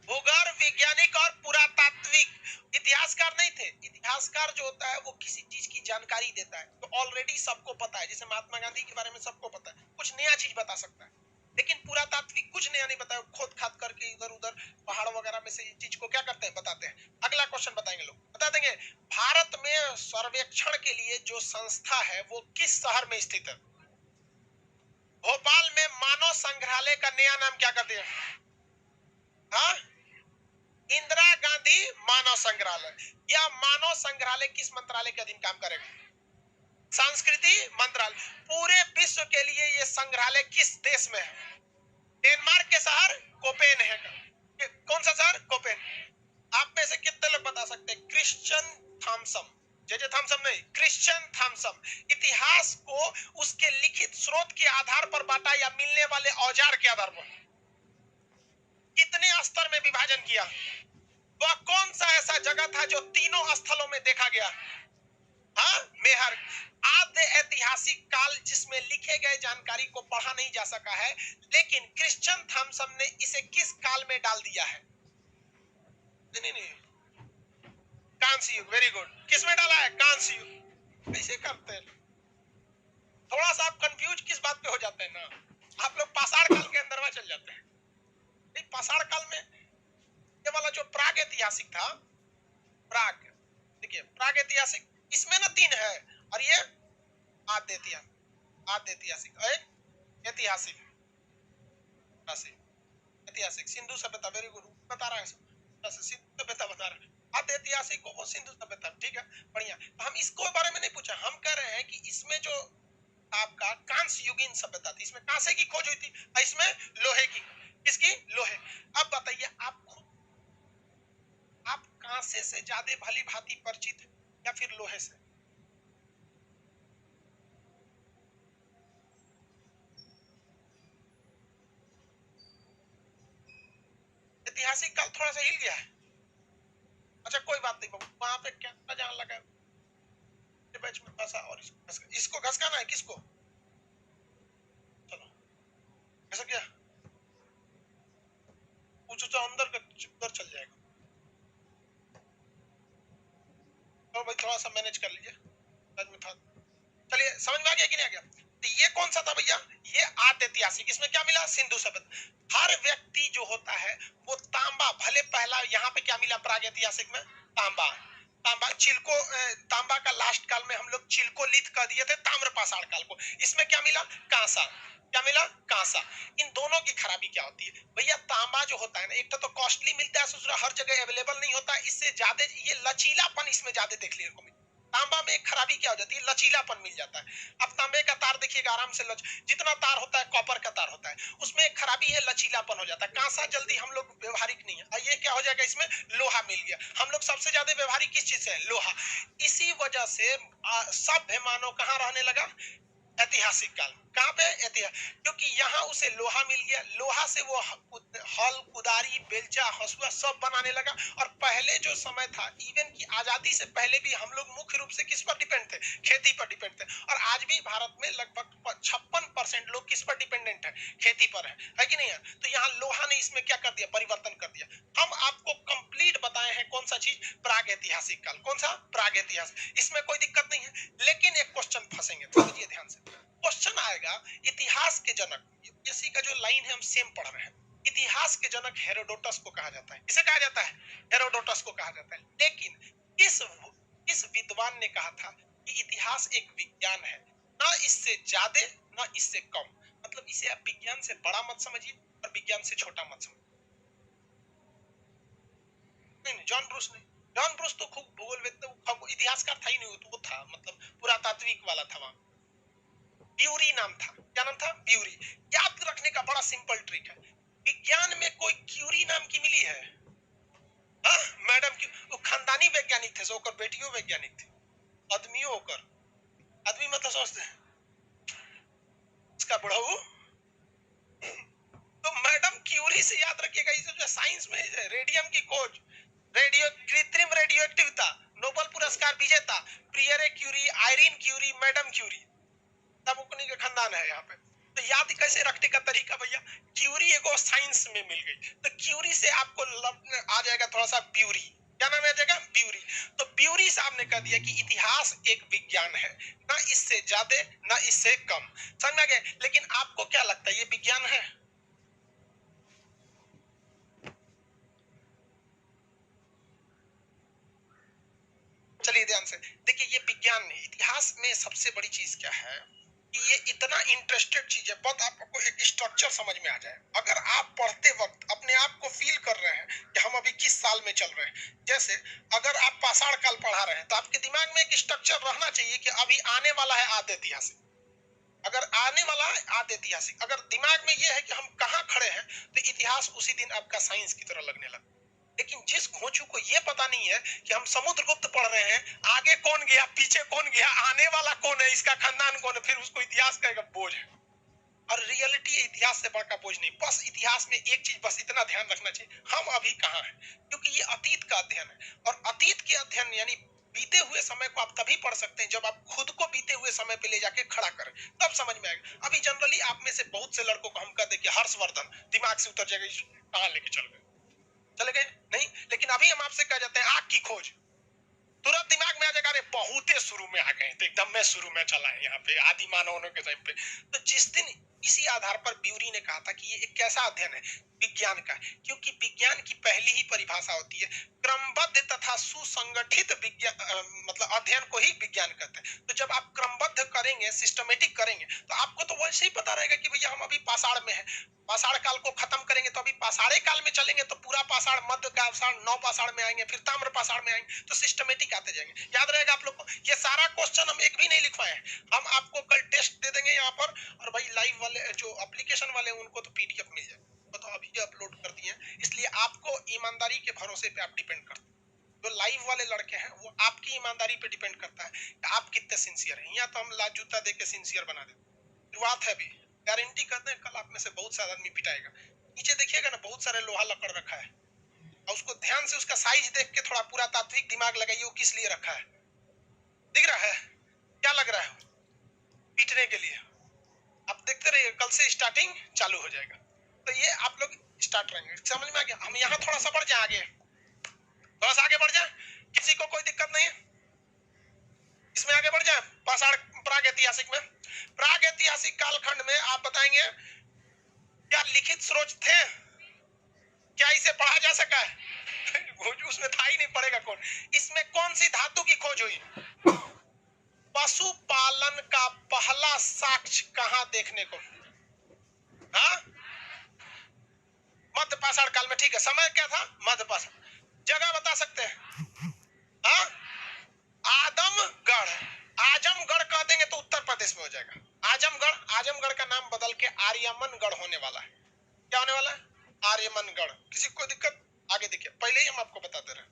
भूगर्भ वैज्ञानिक और पुरातात्विक, इतिहासकार नहीं थे। इतिहासकार जो होता है वो किसी चीज की जानकारी देता है तो ऑलरेडी सबको पता है, जैसे महात्मा गांधी के बारे में सबको पता है, कुछ नया चीज बता सकता है। लेकिन पुरातात्विक कुछ नया नहीं बताया, खोद खाद करके इधर उधर पहाड़ वगैरह में से ये चीज को क्या करते हैं, बताते हैं। अगला क्वेश्चन बताएंगे लोग, बता देंगे भारत में सर्वेक्षण के लिए जो संस्था है वो किस शहर में स्थित है? भोपाल में मानव संग्रहालय का नया नाम क्या कर दिया? हाँ, इंदिरा गांधी मानव संग्रहालय। या मानव संग्रहालय किस मंत्रालय के अधीन काम करेगा? संस्कृति मंत्रालय। पूरे विश्व के लिए ये संग्रहालय किस देश में है? डेनमार्क के शहर कोपेनहेगन। कौन सा शहर? कोपेन। आप में से कितने लोग बता सकते हैं क्रिश्चियन थॉमसन, जे थॉमसन नहीं, क्रिश्चियन थॉमसन इतिहास को उसके लिखित स्रोत के आधार पर बांटा या मिलने वाले औजार के आधार पर? कितने स्तर में विभाजन किया? वह कौन सा ऐसा जगह था जो तीनों स्थलों में देखा गया? हाँ, मेहर। आद्य ऐतिहासिक काल जिसमें लिखे गए जानकारी को पढ़ा नहीं जा सका है, लेकिन क्रिश्चियन थॉमसन ने इसे किस काल में डाल दिया है? नहीं, कांस्य युग। Very good. किस में डाला है? कांस्य युग। ऐसे करते हैं थोड़ा सा आप कंफ्यूज किस बात पे हो जाते हैं ना, आप लोग पाषाण काल के अंदर में चल जाते हैं। पाषाण काल में ये वाला जो प्राग ऐतिहासिक था, प्राग, देखिए प्राग ऐतिहासिक, इसमें ना 3 है, और ये आद्य ऐतिहासिक, ऐतिहासिक, ऐतिहासिक सिंधु सभ्यता। वेरी गुड, बता रहा है सिंधु सभ्यता बता रहा है। आद्य ऐतिहासिक को वो सिंधु सभ्यता, ठीक है, बढ़िया। हम इसको बारे में नहीं पूछा, हम कह रहे हैं कि इसमें जो आपका कांस्य युगीन सभ्यता थी, इसमें कांसे की खोज हुई थी, इसमें लोहे की। किसकी? लोहे। अब बताइए आप कांसे से ज्यादा भली भांति परिचित या फिर लोहे से? ऐतिहासिक काल थोड़ा सा हिल गया है। अच्छा कोई बात नहीं बाबू, वहां पे क्या जान लगा बैच में फंसा, और इसको घसकाना है। किसको? चलो ऐसा क्या पूछो तो अंदर चल जाएगा। तो भाई थोड़ा सा मैनेज कर लीजिए, चलिए समझ में आ गया कि नहीं आ गया? तो ये कौन सा था भैया? ये आद्य ऐतिहासिक। इसमें क्या मिला? सिंधु सभ्यता। हर व्यक्ति जो होता है वो तांबा, भले पहला यहाँ पे क्या मिला प्राग ऐतिहासिक में? तांबा। चिल्को, तांबा का लास्ट काल में हम लोग चिल्कोलिथ कह दिए थे ताम्र पाषाण काल को। इसमें क्या मिला? कांसा। क्या मिला? कांसा। इन दोनों की खराबी क्या होती है भैया? तांबा जो होता है ना, एक तो कॉस्टली मिलता है, दूसरा हर जगह अवेलेबल नहीं होता है, इससे ज्यादा ये लचीलापन इसमें ज्यादा देखने को मिलता है। तांबा में एक खराबी क्या हो जाती है? लचीलापन मिल जाता है। अब तांबे का तार देखिएगा आराम से जितना तार होता है कॉपर का तार होता है, उसमें एक खराबी है, लचीलापन हो जाता है। कांसा जल्दी हम लोग व्यवहारिक नहीं है, और ये क्या हो जाएगा? इसमें लोहा मिल गया। हम लोग सबसे ज्यादा व्यवहारिक किस चीज से है? लोहा। इसी वजह से सभ्य मानव कहाँ रहने लगा? ऐतिहासिक काल। कहां पे? ऐतिहासिक। क्योंकि यहाँ उसे लोहा मिल गया, लोहा से वो हल, कुदारी, बेलचा, हसुआ सब बनाने लगा। और पहले जो समय था, इवन की आजादी से पहले भी हम लोग मुख्य रूप से किस पर डिपेंड थे? खेती पर डिपेंड थे। और आज भी भारत में लगभग 56% लोग किस पर डिपेंडेंट है? खेती पर है कि नहीं है? तो यहाँ लोहा ने इसमें क्या कर दिया? परिवर्तन कर दिया। हम आपको कंप्लीट बताए हैं कौन सा चीज? प्राग ऐतिहासिक काल। कौन सा? प्राग ऐतिहासिक। इसमें कोई दिक्कत नहीं है, लेकिन एक क्वेश्चन फंसेंगे, समझिए ध्यान से। क्वेश्चन आएगा, इतिहास के जनक, इसी का जो लाइन है हम सेम पढ़ रहे हैं, इतिहास के जनक हेरोडोटस को कहा जाता है। किसे कहा जाता है? हेरोडोटस को कहा जाता है। लेकिन किस विद्वान ने कहा था कि इतिहास एक विज्ञान है, ना इससे ज्यादा ना इससे कम। मतलब इसे आप विज्ञान से बड़ा मत समझिए और विज्ञान से छोटा मत समझिए। नहीं, जॉन ब्रूस ने, जॉन ब्रूस तो खूब भूगोल इतिहासकार था ही नहीं, वो था मतलब पुरातात्विक वाला था वहां। ब्यूरी नाम था। क्या नाम था? ब्यूरी। याद रखने का बड़ा सिंपल ट्रिक है, विज्ञान में कोई क्यूरी नाम की मिली है? हाँ, मैडम की, वो खानदानी वैज्ञानिक थे, सोकर बेटियों वैज्ञानिक थे, आदमियों होकर आदमी मतलब सोचते हैं इसका बुढ़ाऊ। तो मैडम क्यूरी से याद रखिएगा, इसे जो साइंस मैडम क्यूरी, तब उन्हीं का खानदान है यहाँ पे। तो याद कैसे रखने का तरीका भैया, क्यूरी एगो साइंस में मिल गई, तो क्यूरी से आपको आ जाएगा थोड़ा सा ब्यूरी। क्या नाम आ जाएगा? ब्यूरी। तो ब्यूरी साहब ने कह दिया कि इतिहास एक विज्ञान है, ना इससे ज्यादा ना इससे कम। समझ में आ गया? लेकिन आपको क्या लगता है ये विज्ञान है? चलिए ध्यान से देखिए, ये विज्ञान नहीं, इतिहास में सबसे बड़ी चीज क्या है कि ये इतना इंटरेस्टेड चीज है, बहुत आपको एक स्ट्रक्चर समझ में आ जाए। अगर आप पढ़ते वक्त अपने आप को फील कर रहे हैं कि हम अभी किस साल में चल रहे हैं, जैसे अगर आप पाषाण काल पढ़ा रहे हैं तो आपके दिमाग में एक स्ट्रक्चर रहना चाहिए कि अभी आने वाला है आदि ऐतिहासिक। अगर आने वाला है आदि ऐतिहासिक, अगर दिमाग में ये है कि हम कहाँ खड़े हैं, तो इतिहास उसी दिन आपका साइंस की तरह लगने लगता। लेकिन जिस घोंचू को ये पता नहीं है कि हम समुद्रगुप्त पढ़ रहे हैं, आगे कौन गया पीछे कौन गया आने वाला कौन है इसका खानदान कौन है, फिर उसको इतिहास का एक बोझ है। और रियलिटी इतिहास से बड़ा बोझ नहीं। बस इतिहास में एक चीज बस इतना ध्यान रखना चाहिए, हम अभी कहाँ हैं, क्योंकि ये अतीत का अध्ययन है। और अतीत के अध्ययन यानी बीते हुए समय को आप तभी पढ़ सकते हैं जब आप खुद को बीते हुए समय पे ले जाके खड़ा करें, तब समझ में आएगा। अभी जनरली आप में से बहुत से लड़कों को हम कह दें कि हर्षवर्धन, दिमाग से उतर जाएगा, कहाँ लेके चल गए, चले गए नहीं। लेकिन अभी हम आपसे कह जाते हैं आग की खोज, तुरंत दिमाग में आ जाएगा अरे बहुत शुरू में आ गए, तो एकदम में शुरू में चला है यहाँ पे आदि मानवों के टाइम पे। तो जिस दिन इसी आधार पर ब्यूरी ने कहा था कि ये एक कैसा अध्ययन है, विज्ञान का, क्योंकि विज्ञान की पहली ही परिभाषा होती है क्रमबद्ध तथा सुसंगठित विज्ञान, मतलब अध्ययन को ही विज्ञान कहते हैं। तो जब आप क्रमबद्ध करेंगे, सिस्टमेटिक करेंगे, तो आपको तो वैसे ही पता रहेगा कि भैया हम अभी पाषाण में है, पाषाण काल को खत्म करेंगे तो अभी पाषाणे काल में चलेंगे, तो पूरा पाषाण, मध्य पाषाण, नव पाषाण में आएंगे, फिर ताम्र पाषाण में आएंगे, तो सिस्टमेटिक आते जाएंगे। याद रहेगा आप लोग को? ये सारा क्वेश्चन हम एक भी नहीं लिखवाए हैं, हम आपको कल टेस्ट दे देंगे यहाँ पर, और भाई लाइव वाले जो एप्लीकेशन वाले उनको तो पीडीएफ मिल जाए, तो अभी अपलोड कर दिए, इसलिए आपको ईमानदारी के भरोसे पे आप डिपेंड करते हैं। जो लाइव वाले लड़के हैं वो आपकी ईमानदारी पे डिपेंड करता है कि आप कितने सिंसियर हैं। यहाँ तो हम लाज जूता दे के सिंसियर बना देते, शुरुआत है, अभी गारंटी करते हैं कल आप में से बहुत सारा आदमी पिटाएगा। नीचे देखिएगा ना, बहुत सारे लोहा लकड़ रखा है, और उसको ध्यान से उसका साइज देख के थोड़ा पूरा तात्विक दिमाग लगाइए, वो किस लिए रखा है, दिख रहा है? क्या लग रहा है? पीटने के लिए। आप देखते रहिए, कल से स्टार्टिंग चालू हो जाएगा। तो ये आप लोग स्टार्ट रहेंगे, समझ में आ गया? हम यहाँ थोड़ा सा बढ़ जाए आगे, थोड़ा सा आगे बढ़ जाए, किसी को कोई दिक्कत नहीं है इसमें आगे बढ़ जाए। पाषाण प्रागैतिहासिक में, प्रागैतिहासिक कालखंड में आप बताएंगे क्या लिखित स्रोत थे, क्या इसे पढ़ा जा सका है? उसमें था ही नहीं, पढ़ेगा कौन? इसमें कौन सी धातु की खोज हुई? पशुपालन का पहला साक्ष्य कहां देखने को? हाँ, मध्य पाषाण काल में। ठीक है, समय क्या था? मध्य पाषाण। जगह बता सकते हैं? हाँ, आदमगढ़। आजमगढ़ कह देंगे तो उत्तर प्रदेश में हो जाएगा आजमगढ़। आजमगढ़ का नाम बदल के आर्यमनगढ़ होने वाला है। क्या होने वाला है? आर्यमनगढ़। किसी को दिक्कत? आगे देखिए, पहले ही हम आपको बताते रहे।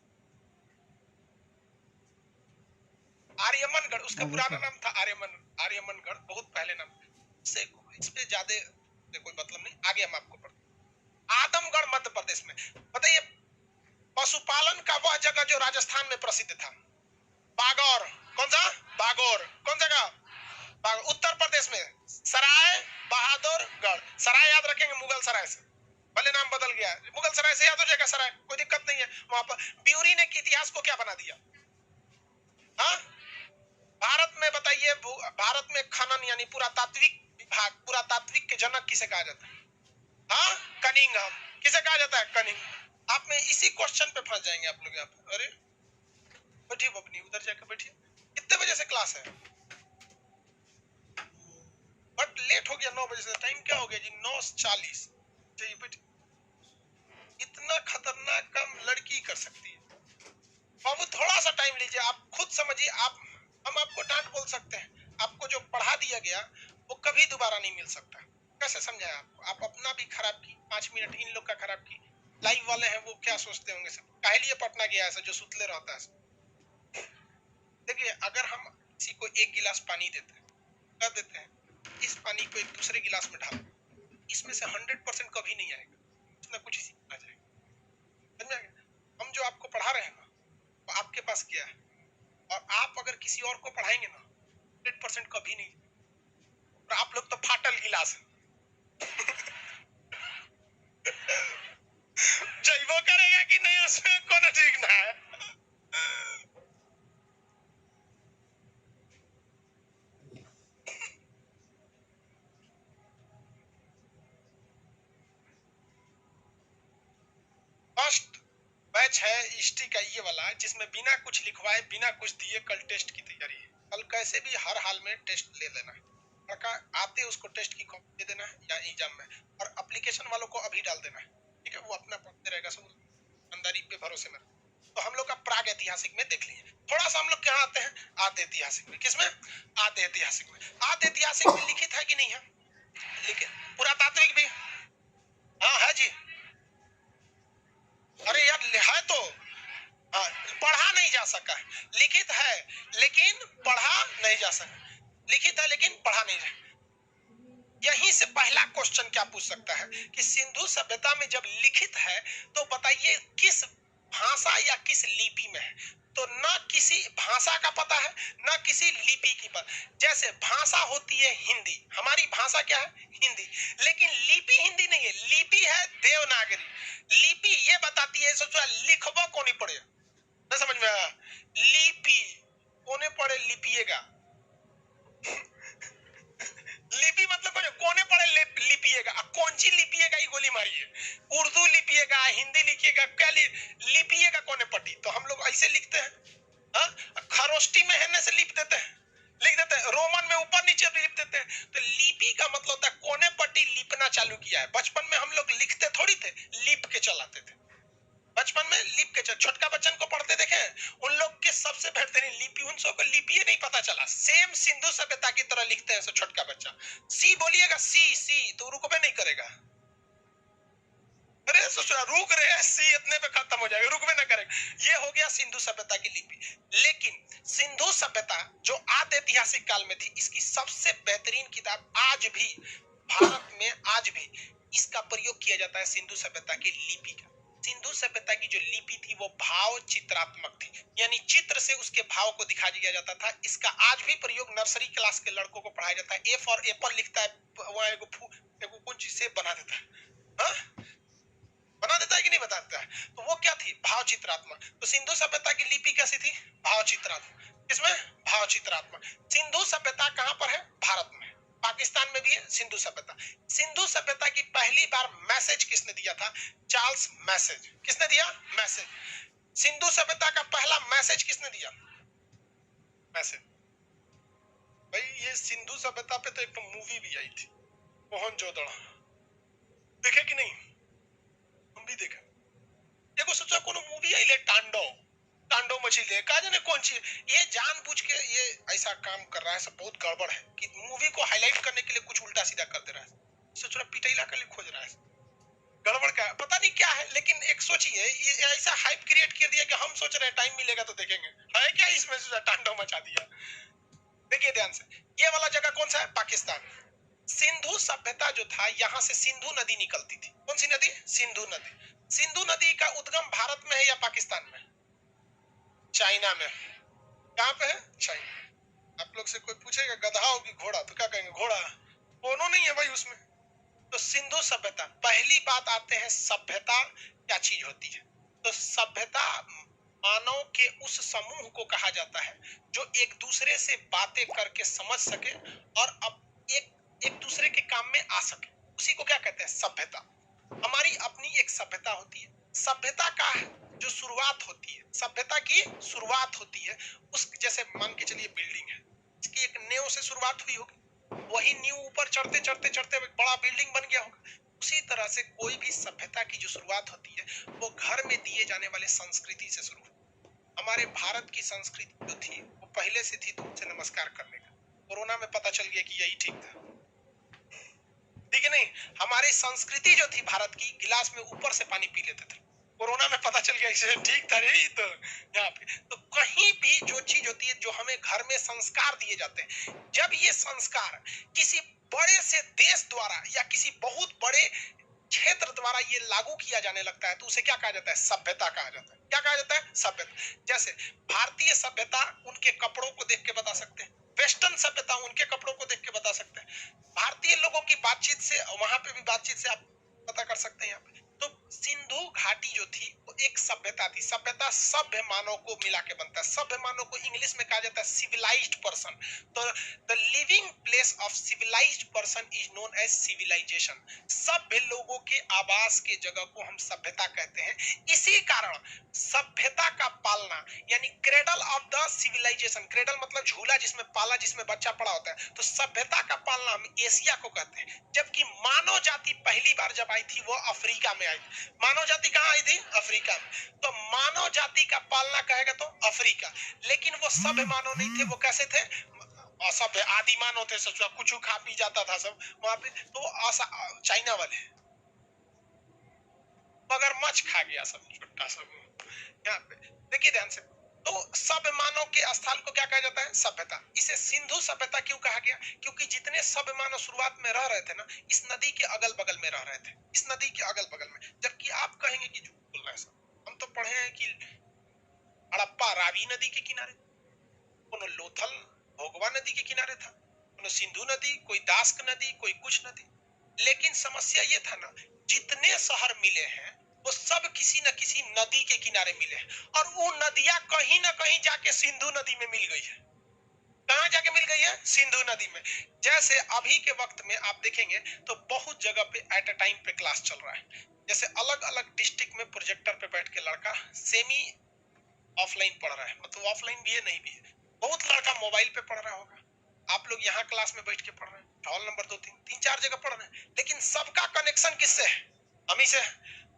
आर्यमनगढ़ उसका पुराना नाम था, आर्यमनगढ़ बहुत पहले नाम से, इस पे ज्यादा कोई मतलब नहीं, आगे हम आपको पढ़ते। आदमगढ़ मध्य प्रदेश में। बताइए, पशुपालन का वह जगह जो राजस्थान में प्रसिद्ध था, बागौर। कौन सा? बागौर। कौन जगह? उत्तर प्रदेश में सराय बहादुरगढ़। सराय याद रखेंगे, मुगल सराय से, भले नाम बदल गया है, मुगल सराय से याद हो जाएगा सराय, कोई दिक्कत नहीं है। वहां पर ब्यूरी ने इतिहास को क्या बना दिया? हाँ, भारत में बताइए, भारत में खनन यानी पुरातात्विक विभाग, पुरातात्विक के जनक किसे कहा जाता है? हाँ, कनिंघम। किसे कहा जाता है? कनिंघम। आप में इसी क्वेश्चन पे फंस जाएंगे आप लोग यहाँ पे। अरे बैठिए बबनी, उधर जाकर बैठिए। कितने बजे से क्लास है? बट लेट हो गया, 9 बजे से। टाइम क्या हो गया जी? 9:40। चाहिए बैठिए। इतना खतरनाक काम लड़की कर सकती है। बाबू थोड़ा सा टाइम लीजिए, आप खुद समझिए। आप, हम आपको डांट बोल सकते हैं, आपको जो पढ़ा दिया गया वो कभी दोबारा नहीं मिल सकता। कैसे समझाएं आपको? आप अपना भी खराब की, 5 मिनट इन लोग का खराब की। लाइव वाले हैं वो क्या सोचते होंगे सब, काहे लिए पटना गया ऐसा जो सुतले रहता है। देखिए, अगर हम किसी को एक गिलास पानी देते हैं, कर देते हैं, इस पानी को एक दूसरे गिलास में डालो, इसमें से 100% कभी नहीं आएगा, कुछ ना कुछ आ जाएगा। समझ में आ गया? हम जो आपको पढ़ा रहे हैं ना, वो आपके पास क्या है, और आप अगर किसी और को पढ़ाएंगे ना, 100% 90% कभी नहीं। और आप लोग तो फाटल गिलास जइबो करेगा कि नहीं उसमें कोनो ठीक ना है। फर्स्ट बैच है हिस्ट्री का ये वाला जिसमें बिना कुछ लिखवाए बिना कुछ दिए कल टेस्ट की तैयारी है। कल कैसे भी हर हाल में टेस्ट ले लेना है। लड़का आते उसको टेस्ट की कॉपी दे देना है या एग्जाम में, और एप्लीकेशन वालों को अभी डाल देना है। ठीक है, वो अपना पढ़ते रहेगा, सब ईमानदारी पे भरोसे में। तो हम लोग का प्राग ऐतिहासिक में देख लिए। थोड़ा सा हम लोग कहाँ आते हैं, आद्य ऐतिहासिक में। किसमें? आद्य ऐतिहासिक में। आद्य ऐतिहासिक में लिखित है कि नहीं है? लिखित। पुरातात्विक भी हाँ है जी। अरे यार है तो हाँ, पढ़ा नहीं जा सका। लिखित है लेकिन पढ़ा नहीं जा सका। लिखित है लेकिन पढ़ा नहीं जा। यहीं से पहला क्वेश्चन क्या पूछ सकता है कि सिंधु सभ्यता में जब लिखित है तो बताइए किस भाषा या किस लिपि में है? तो ना किसी भाषा का पता है ना किसी लिपि की पता। जैसे भाषा होती है हिंदी, हमारी भाषा क्या है? हिंदी। लेकिन लिपि हिंदी नहीं है, लिपि है देवनागरी। लिपि ये बताती है सोचो लिखबो कोनी पड़े ना, समझ में आया? लिपि कोने पड़े लिपिएगा लिपि मतलब कोने पड़े लिपिएगा। कौन सी लिपिएगा? ये गोली मारिए। उर्दू लिपिएगा, हिंदी लिखिएगा, क्या लिपिएगा कोने पट्टी? तो हम लोग ऐसे लिखते हैं। हाँ? खरोष्टी में है से लिख देते हैं, लिख देते हैं। रोमन में ऊपर नीचे लिख देते हैं। तो लिपि का मतलब होता है कोने पट्टी लिपना चालू किया है। बचपन में हम लोग लिखते थोड़ी थे, लिप के चलाते थे। बचपन में लिप के छोटका बच्चन को पढ़ते देखे, उन लोग के सबसे बेहतरीन लिपि, उन सबको लिपि नहीं पता चला। सेम सिंधु सभ्यता की तरह लिखते हैं छोटका बच्चा। सी बोलिएगा, सी तो रुकबे नहीं करेगा। अरे सोचो रुक रहे हैं, सी इतने पे खत्म हो जाएगा, रुकबे ना करेगा। ये हो गया सिंधु सभ्यता की लिपि। लेकिन सिंधु सभ्यता जो आद्य ऐतिहासिक काल में थी, इसकी सबसे बेहतरीन किताब आज भी भारत में आज भी इसका प्रयोग किया जाता है सिंधु सभ्यता की लिपि का। सिंधु सभ्यता की जो लिपि थी वो भाव चित्रात्मक थी, यानी चित्र से उसके भाव को दिखा दिया जाता था। इसका आज भी प्रयोग नर्सरी क्लास के लड़कों को पढ़ाया जाता है। ए फॉर एप्पल लिखता है, वहां एगो कौन चीज से बना देता है, बना देता है कि नहीं बता देता है? तो वो क्या थी? भाव चित्रात्मक। तो सिंधु सभ्यता की लिपि कैसी थी? भाव चित्रात्मक। इसमें भाव चित्रात्मक। सिंधु सभ्यता कहां पर है? भारत में। पाकिस्तान में भी है सिंधु सभ्यता। सिंधु सभ्यता की पहली बार मैसेज किसने दिया था? Charles message. किसने दिया? मैसेज। सिंधु सभ्यता का पहला मैसेज किसने दिया? मैसेज। भाई ये सिंधु सभ्यता पे तो एक मूवी भी आई थी, मोहनजोदड़ो। देखे कि नहीं? हम भी देखा। देखो सोचा कोनो मूवी आई ले टांडो मछली का जाने कौन सी, ये जानबूझ के ये ऐसा काम कर रहा है। सब बहुत गड़बड़ है कि मूवी को हाईलाइट करने के लिए कुछ उल्टा सीधा कर दे रहा है। सोच रहा पिटैला के लिए खोज रहा है, गड़बड़ का पता नहीं क्या है। लेकिन एक सोचिए ये ऐसा हाइप क्रिएट कर दिया कि हम सोच रहे हैं टाइम मिलेगा तो देखेंगे, है क्या इसमें? टांडो मचा दिया। देखिए ध्यान से, ये वाला जगह कौन सा है? पाकिस्तान। सिंधु सभ्यता जो था, यहाँ से सिंधु नदी निकलती थी। कौन सी नदी? सिंधु नदी। सिंधु नदी का उद्गम भारत में है या पाकिस्तान में? चाइना में। कहां पे है? चाइना। आप लोग से कोई पूछेगा गधा हो कि घोड़ा, तो क्या कहेंगे? घोड़ा। दोनों नहीं है भाई उसमें। तो सिंधु सभ्यता, पहली बात आते हैं सभ्यता क्या चीज होती है। तो सभ्यता मानव के उस समूह को कहा जाता है जो एक दूसरे से बातें करके समझ सके और अब एक दूसरे के काम में आ सके, उसी को क्या कहते हैं? सभ्यता। हमारी अपनी एक सभ्यता होती है। सभ्यता का जो शुरुआत होती है, सभ्यता की शुरुआत होती है उस, जैसे मान के चलिए बिल्डिंग है, इसकी एक नींव से शुरुआत हुई होगी, वही नींव ऊपर चढ़ते चढ़ते चढ़ते बड़ा बिल्डिंग बन गया होगा। उसी तरह से कोई भी सभ्यता की जो शुरुआत होती है वो घर में दिए जाने वाले संस्कृति से शुरू होती है। हमारे भारत की संस्कृति जो थी वो पहले से थी तुमसे नमस्कार करने का। कोरोना में पता चल गया कि यही ठीक था, ठीक है नहीं? हमारी संस्कृति जो थी भारत की, गिलास में ऊपर से पानी पी लेते थे। कोरोना में पता चल गया इसे ठीक था नहीं। तो यहाँ पे तो कहीं भी जो चीज होती है, जो हमें घर में संस्कार दिए जाते हैं, जब ये संस्कार किसी बड़े से देश द्वारा या किसी बहुत बड़े क्षेत्र द्वारा ये लागू किया जाने लगता है तो उसे क्या कहा जाता है? सभ्यता कहा जाता है। क्या कहा जाता है? सभ्यता। जैसे भारतीय सभ्यता, उनके कपड़ों को देख के बता सकते हैं। वेस्टर्न सभ्यता बातचीत से, वहां पे भी बातचीत से आप पता कर सकते हैं यहाँ पे। तो सिंधु घाटी जो थी वो एक सभ्यता थी। सभ्यता सभ्य मानव को मिला के बनता है। सभ्य मानव को इंग्लिश में कहा जाता है सिविलाइज्ड पर्सन। तो the living place of civilised person is known as civilisation. सभ्य लोगों के आवास के जगह को हम सभ्यता कहते हैं। इसी कारण सभ्यता का पालना यानी cradle of the civilisation, cradle मतलब झूला जिसमें पाला, जिसमें बच्चा पड़ा होता है, तो सभ्यता का पालना हम एशिया को कहते हैं। जबकि मानव जाति पहली बार जब आई थी वो अफ्रीका में आई थी। मानव जाति कहाँ आई थी? अफ्रीका में। तो मानव जाति का पालना कहेगा तो अफ्रीका। लेकिन वो सभ्य मानव नहीं थे। वो कैसे थे? असभ्य आदि मानव थे। सब कुछ खा पी जाता था सब वहां पे। तो चाइना वाले मगरमच्छ खा गया सब, छोटा सब यहाँ पे। देखिए ध्यान से, तो सभ्य मानव के स्थल को क्या कहा जाता है? सभ्यता। इसे सिंधु सभ्यता क्यों कहा गया? क्योंकि जितने सभ्य मानव शुरुआत में रह रहे थे ना, इस नदी के अगल बगल में रह रहे थे, इस नदी के अगल बगल में। जबकि आप कहेंगे कि झूठ बोल रहे हैं सब, हम तो पढ़े हैं कि हड़प्पा रावी नदी के किनारे, कोनो लोथल भोगवा नदी के किनारे था, कोनो सिंधु नदी, कोई दास्क नदी, कोई कुछ नदी। लेकिन समस्या ये था ना, जितने शहर मिले हैं वो सब किसी न किसी नदी के किनारे मिले हैं, और वो नदियां कहीं ना कहीं जाके सिंधु नदी में मिल गई है। कहां जाके मिल गई है? सिंधु नदी में। जैसे अभी के वक्त में आप देखेंगे तो बहुत जगह पे एट अ टाइम पे क्लास चल रहा है। जैसे अलग अलग डिस्ट्रिक्ट में प्रोजेक्टर पे बैठ के लड़का सेमी ऑफलाइन पढ़ रहा है, मतलब ऑफलाइन भी है नहीं भी है। बहुत लड़का मोबाइल पे पढ़ रहा होगा। आप लोग यहाँ क्लास में बैठ के पढ़ रहे हैं, हॉल नंबर 2 3 4 जगह पढ़ रहे हैं, लेकिन सबका कनेक्शन किससे है? हम ही से।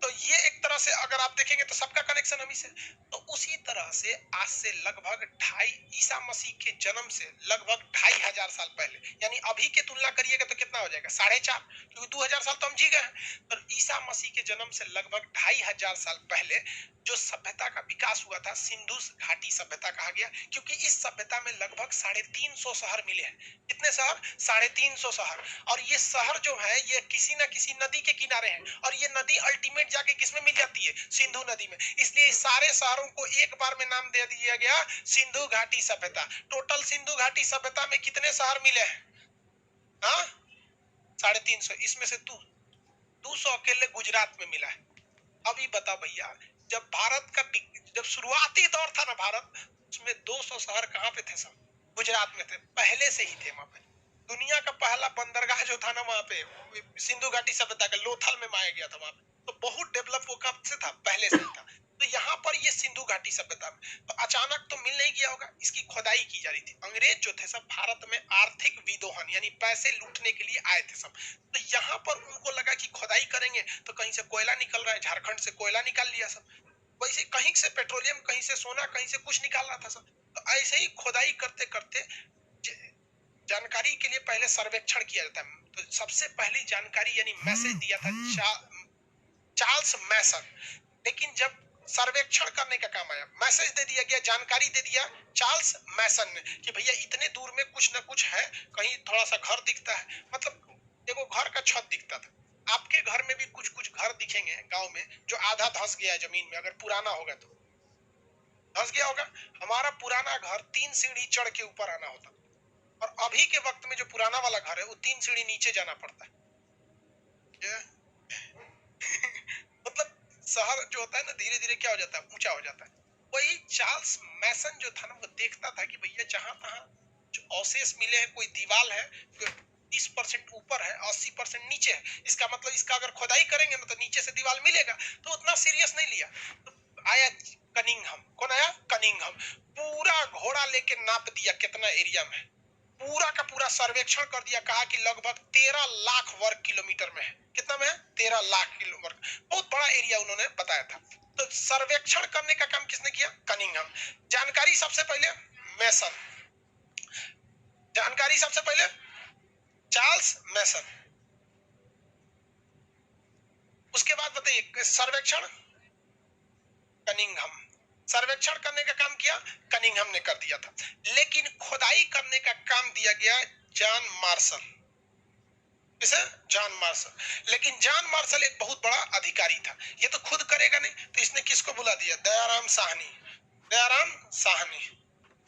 तो ये एक तरह से अगर आप देखेंगे तो सबका कनेक्शन हम ही से। तो उसी तरह से आज से लगभग 2.5 ईसा मसीह के जन्म से लगभग 2500 साल पहले, यानी अभी के तुलना करिएगा तो कितना हो जाएगा? 4.5, क्योंकि 2000 साल तो हम जी गए हैं। पर ईसा मसीह के जन्म से लगभग 2500 साल पहले जो सभ्यता का विकास हुआ था, सिंधु घाटी सभ्यता कहा गया, क्योंकि इस सभ्यता में लगभग 350 शहर मिले हैं। कितने शहर? 350 शहर। और ये शहर जो है ये किसी न किसी नदी के किनारे हैं, और ये नदी अल्टीमेट जाके किसमें मिल जाती है? सिंधु नदी में। इसलिए सारे शहरों को एक बार में नाम दे दिया गया सिंधु घाटी सभ्यता। टोटल सिंधु घाटी सभ्यता में कितने शहर मिले हैं? हाँ, 350। इसमें से 200 अकेले गुजरात में मिला है। अभी बता भैया, जब भारत का जब शुरुआती दौर था ना भारत, उसमें 200 शहर कहाँ पे थे? सब गुजरात में थे, पहले से ही थे वहां पे। दुनिया का पहला बंदरगाह जो था ना वहां पे, सिंधु घाटी सभ्यता का लोथल में माया गया था वहां पे। तो बहुत डेवलप वो कब से था? पहले से ही था। तो यहाँ पर ये सिंधु घाटी सभ्यता में तो अचानक तो मिल नहीं गया होगा, इसकी खोदाई की जा रही थी। अंग्रेज जो थे सब भारत में आर्थिक विदोहन यानी पैसे लूटने के लिए आए थे सब। तो यहाँ पर उनको लगा कि खोदाई करेंगे तो कहीं से कोयला निकल रहा है, झारखंड से कोयला निकाल लिया सब, वैसे कहीं से पेट्रोलियम, कहीं से सोना, कहीं से कुछ निकाल रहा था सब। तो ऐसे ही खोदाई करते करते जानकारी के लिए पहले सर्वेक्षण किया जाता है। तो सबसे पहली जानकारी यानी मैसेज दिया था चार्ल्स मैसन। लेकिन जब सर्वेक्षण करने का काम आया, मैसेज दे दिया गया, जानकारी दे दिया चार्ल्स मैसन ने कि भैया इतने दूर में कुछ ना कुछ है, कहीं थोड़ा सा घर दिखता है, मतलब देखो घर का छत दिखता था। आपके घर में भी कुछ कुछ घर दिखेंगे गांव में जो आधा धंस गया है जमीन में, अगर पुराना होगा तो धंस गया होगा। हमारा पुराना घर 3 सीढ़ी चढ़ के ऊपर आना होता, और अभी के वक्त में जो पुराना वाला घर है वो 3 सीढ़ी नीचे जाना पड़ता है। मतलब शहर जो होता है ना धीरे धीरे क्या हो जाता है? ऊंचा हो जाता है। वही चार्ल्स मैसन जो था ना वो देखता था कि भैया जहां तहां जो अवशेष मिले हैं, कोई दीवार है 30% ऊपर है, 80% नीचे है, इसका मतलब इसका अगर खोदाई करेंगे ना तो नीचे से दीवार मिलेगा। तो उतना सीरियस नहीं लिया। तो आया कनिंघम। कौन आया? कनिंघम। पूरा घोड़ा लेके नाप दिया कितना एरिया में, पूरा का पूरा सर्वेक्षण कर दिया। कहा कि लगभग 13 लाख वर्ग किलोमीटर में है। कितना में है? 13 लाख किलोमीटर। बहुत बड़ा एरिया उन्होंने बताया था। तो सर्वेक्षण करने का काम किसने किया? कनिंघम। जानकारी सबसे पहले मैसन, जानकारी सबसे पहले चार्ल्स मैसन। उसके बाद बताइए सर्वेक्षण कनिंघम। सर्वेक्षण करने का काम किया कनिंघम ने कर दिया था। लेकिन खुदाई करने का काम दिया गया जॉन मार्शल। किसे? John Marshall. लेकिन जॉन मार्शल एक बहुत बड़ा अधिकारी था, ये तो खुद करेगा नहीं, तो इसने किसको बुला दिया? दयाराम साहनी। दयाराम साहनी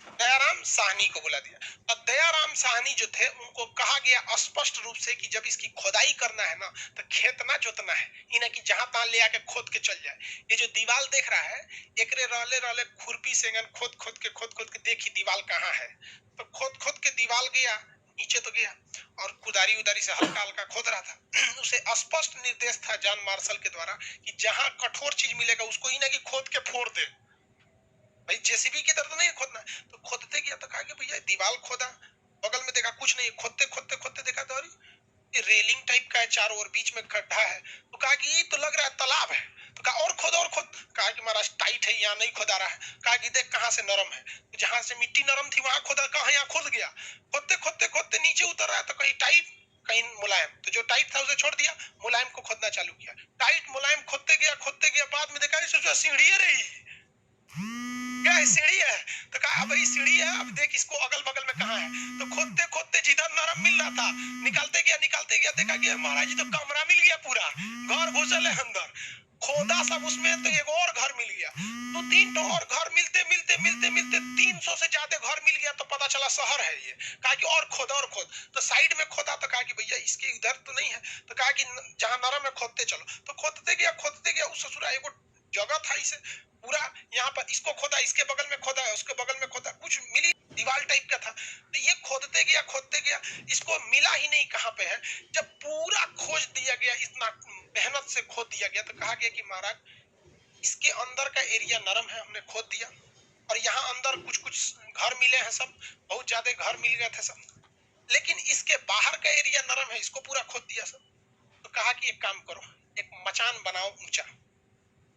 दयाराम साहनी को बुला दिया। और दयाराम साहनी जो थे उनको कहा गया स्पष्ट रूप से कि जब इसकी खोदाई करना है ना तो खेत ना जोतना है, ये ना कि जहां तहां ले आके खोद के चल जाए। ये जो दीवाल देख रहा है एकरे रहले रहले खुरपी से खोद खोद के देखी दीवाल कहाँ है। तो खोद खोद के दीवाल गया, नीचे तो गया और कुदारी उदारी से हल्का हल्का खोद रहा था। उसे स्पष्ट निर्देश था जॉन मार्शल के द्वारा कि जहां कठोर चीज मिलेगा उसको ही ना कि खोद के फोड़ दे। भाई जेसीबी की तरह तो नहीं खोदना। तो खोदते गया तो कहा कि भैया दीवार खोदा, बगल में देखा कुछ नहीं, खोदते खोदते खोदते देखा तो ये रेलिंग टाइप का है, चारों ओर बीच में गड्ढा है। तो कहा कि ये तो लग रहा है तालाब है। तो कहा और खोद और खोद। कहा कि महाराज टाइट है, यहाँ नहीं खोदा रहा है। कहा कि देख कहाँ से नरम है। तो जहां से मिट्टी नरम थी वहां खोदा, कहा यहाँ खोद गया। खोदते खोदते खोदते नीचे उतर रहा है तो कहीं टाइट कहीं मुलायम। तो जो टाइट था उसे छोड़ दिया, मुलायम को खोदना चालू किया। टाइट मुलायम खोदते गया बाद में देखा सीढ़ी है रही, क्या है सीढ़ी है। तो कहा भाई सीढ़ी है, अब देख इसको अगल बगल में कहाँ है। तो खोदते खोदते जिधर नरम मिल रहा था निकालते गया देखा कि महाराज जी तो कमरा मिल गया, पूरा घर घुसल है अंदर। खोदा सब उसमें तो एक और घर मिल गया। तो 3 तो और घर मिलते मिलते मिलते मिलते 300 से ज्यादा घर मिल गया। तो पता चला शहर है ये। कहा कि और खोद। तो साइड में खोदा तो कहा कि भैया इसके इधर तो नहीं है। तो कहा कि जहां नरम है खोदते चलो। तो खोदते गया उस ससुरा एगो जगह था इसे पूरा, यहाँ पर इसको खोदा, इसके बगल में खोदा है, उसके बगल में खोदा, कुछ मिली दीवार टाइप का था। तो ये खोदते गया इसको मिला ही नहीं कहाँ पे है। जब पूरा खोज दिया गया, इतना मेहनत से खोद दिया गया तो कहा गया कि महाराज इसके अंदर का एरिया नरम है, हमने खोद दिया। और यहाँ अंदर कुछ घर मिले हैं, सब बहुत ज्यादा घर मिल गए थे सब, लेकिन इसके बाहर का एरिया नरम है, इसको पूरा खोद दिया सब। तो कहा कि एक काम करो, एक मचान बनाओ ऊंचा,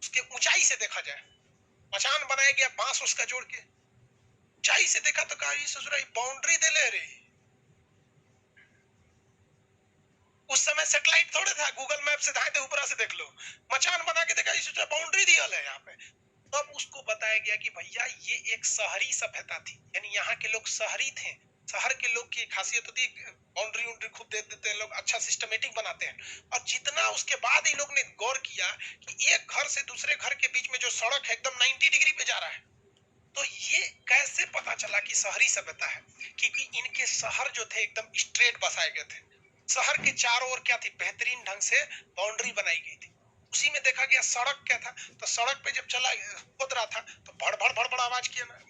उसके ऊंचाई से देखा जाए। मचान बनाया गया बांस उसका जोड़ के, ऊंचाई से देखा तो कहा ये ससुरा बाउंड्री दे ले रही। उस समय सैटेलाइट थोड़े था, गूगल मैप से धाए ऊपर से देख लो। मचान बना के देखा ये बाउंड्री दिया है यहाँ पे। तब उसको बताया गया कि भैया ये एक शहरी सभ्यता थी, यानी यहाँ के लोग शहरी थे। शहर के लोग की खासियत होती है बाउंड्री उंड्री खूब दे देते हैं लोग, अच्छा सिस्टमेटिक बनाते हैं। और जितना उसके बाद ही लोग ने गौर किया कि एक घर से दूसरे घर के बीच में जो सड़क है एकदम 90 डिग्री पे जा रहा है। तो ये कैसे पता चला कि शहरी सभ्यता है, क्योंकि इनके शहर जो थे एकदम स्ट्रेट बसाए गए थे। शहर के चारों ओर क्या थी, बेहतरीन ढंग से बाउंड्री बनाई गई थी। उसी में देखा गया सड़क क्या था, तो सड़क पे जब चला खोद रहा था तो भड़ आवाज किया ना।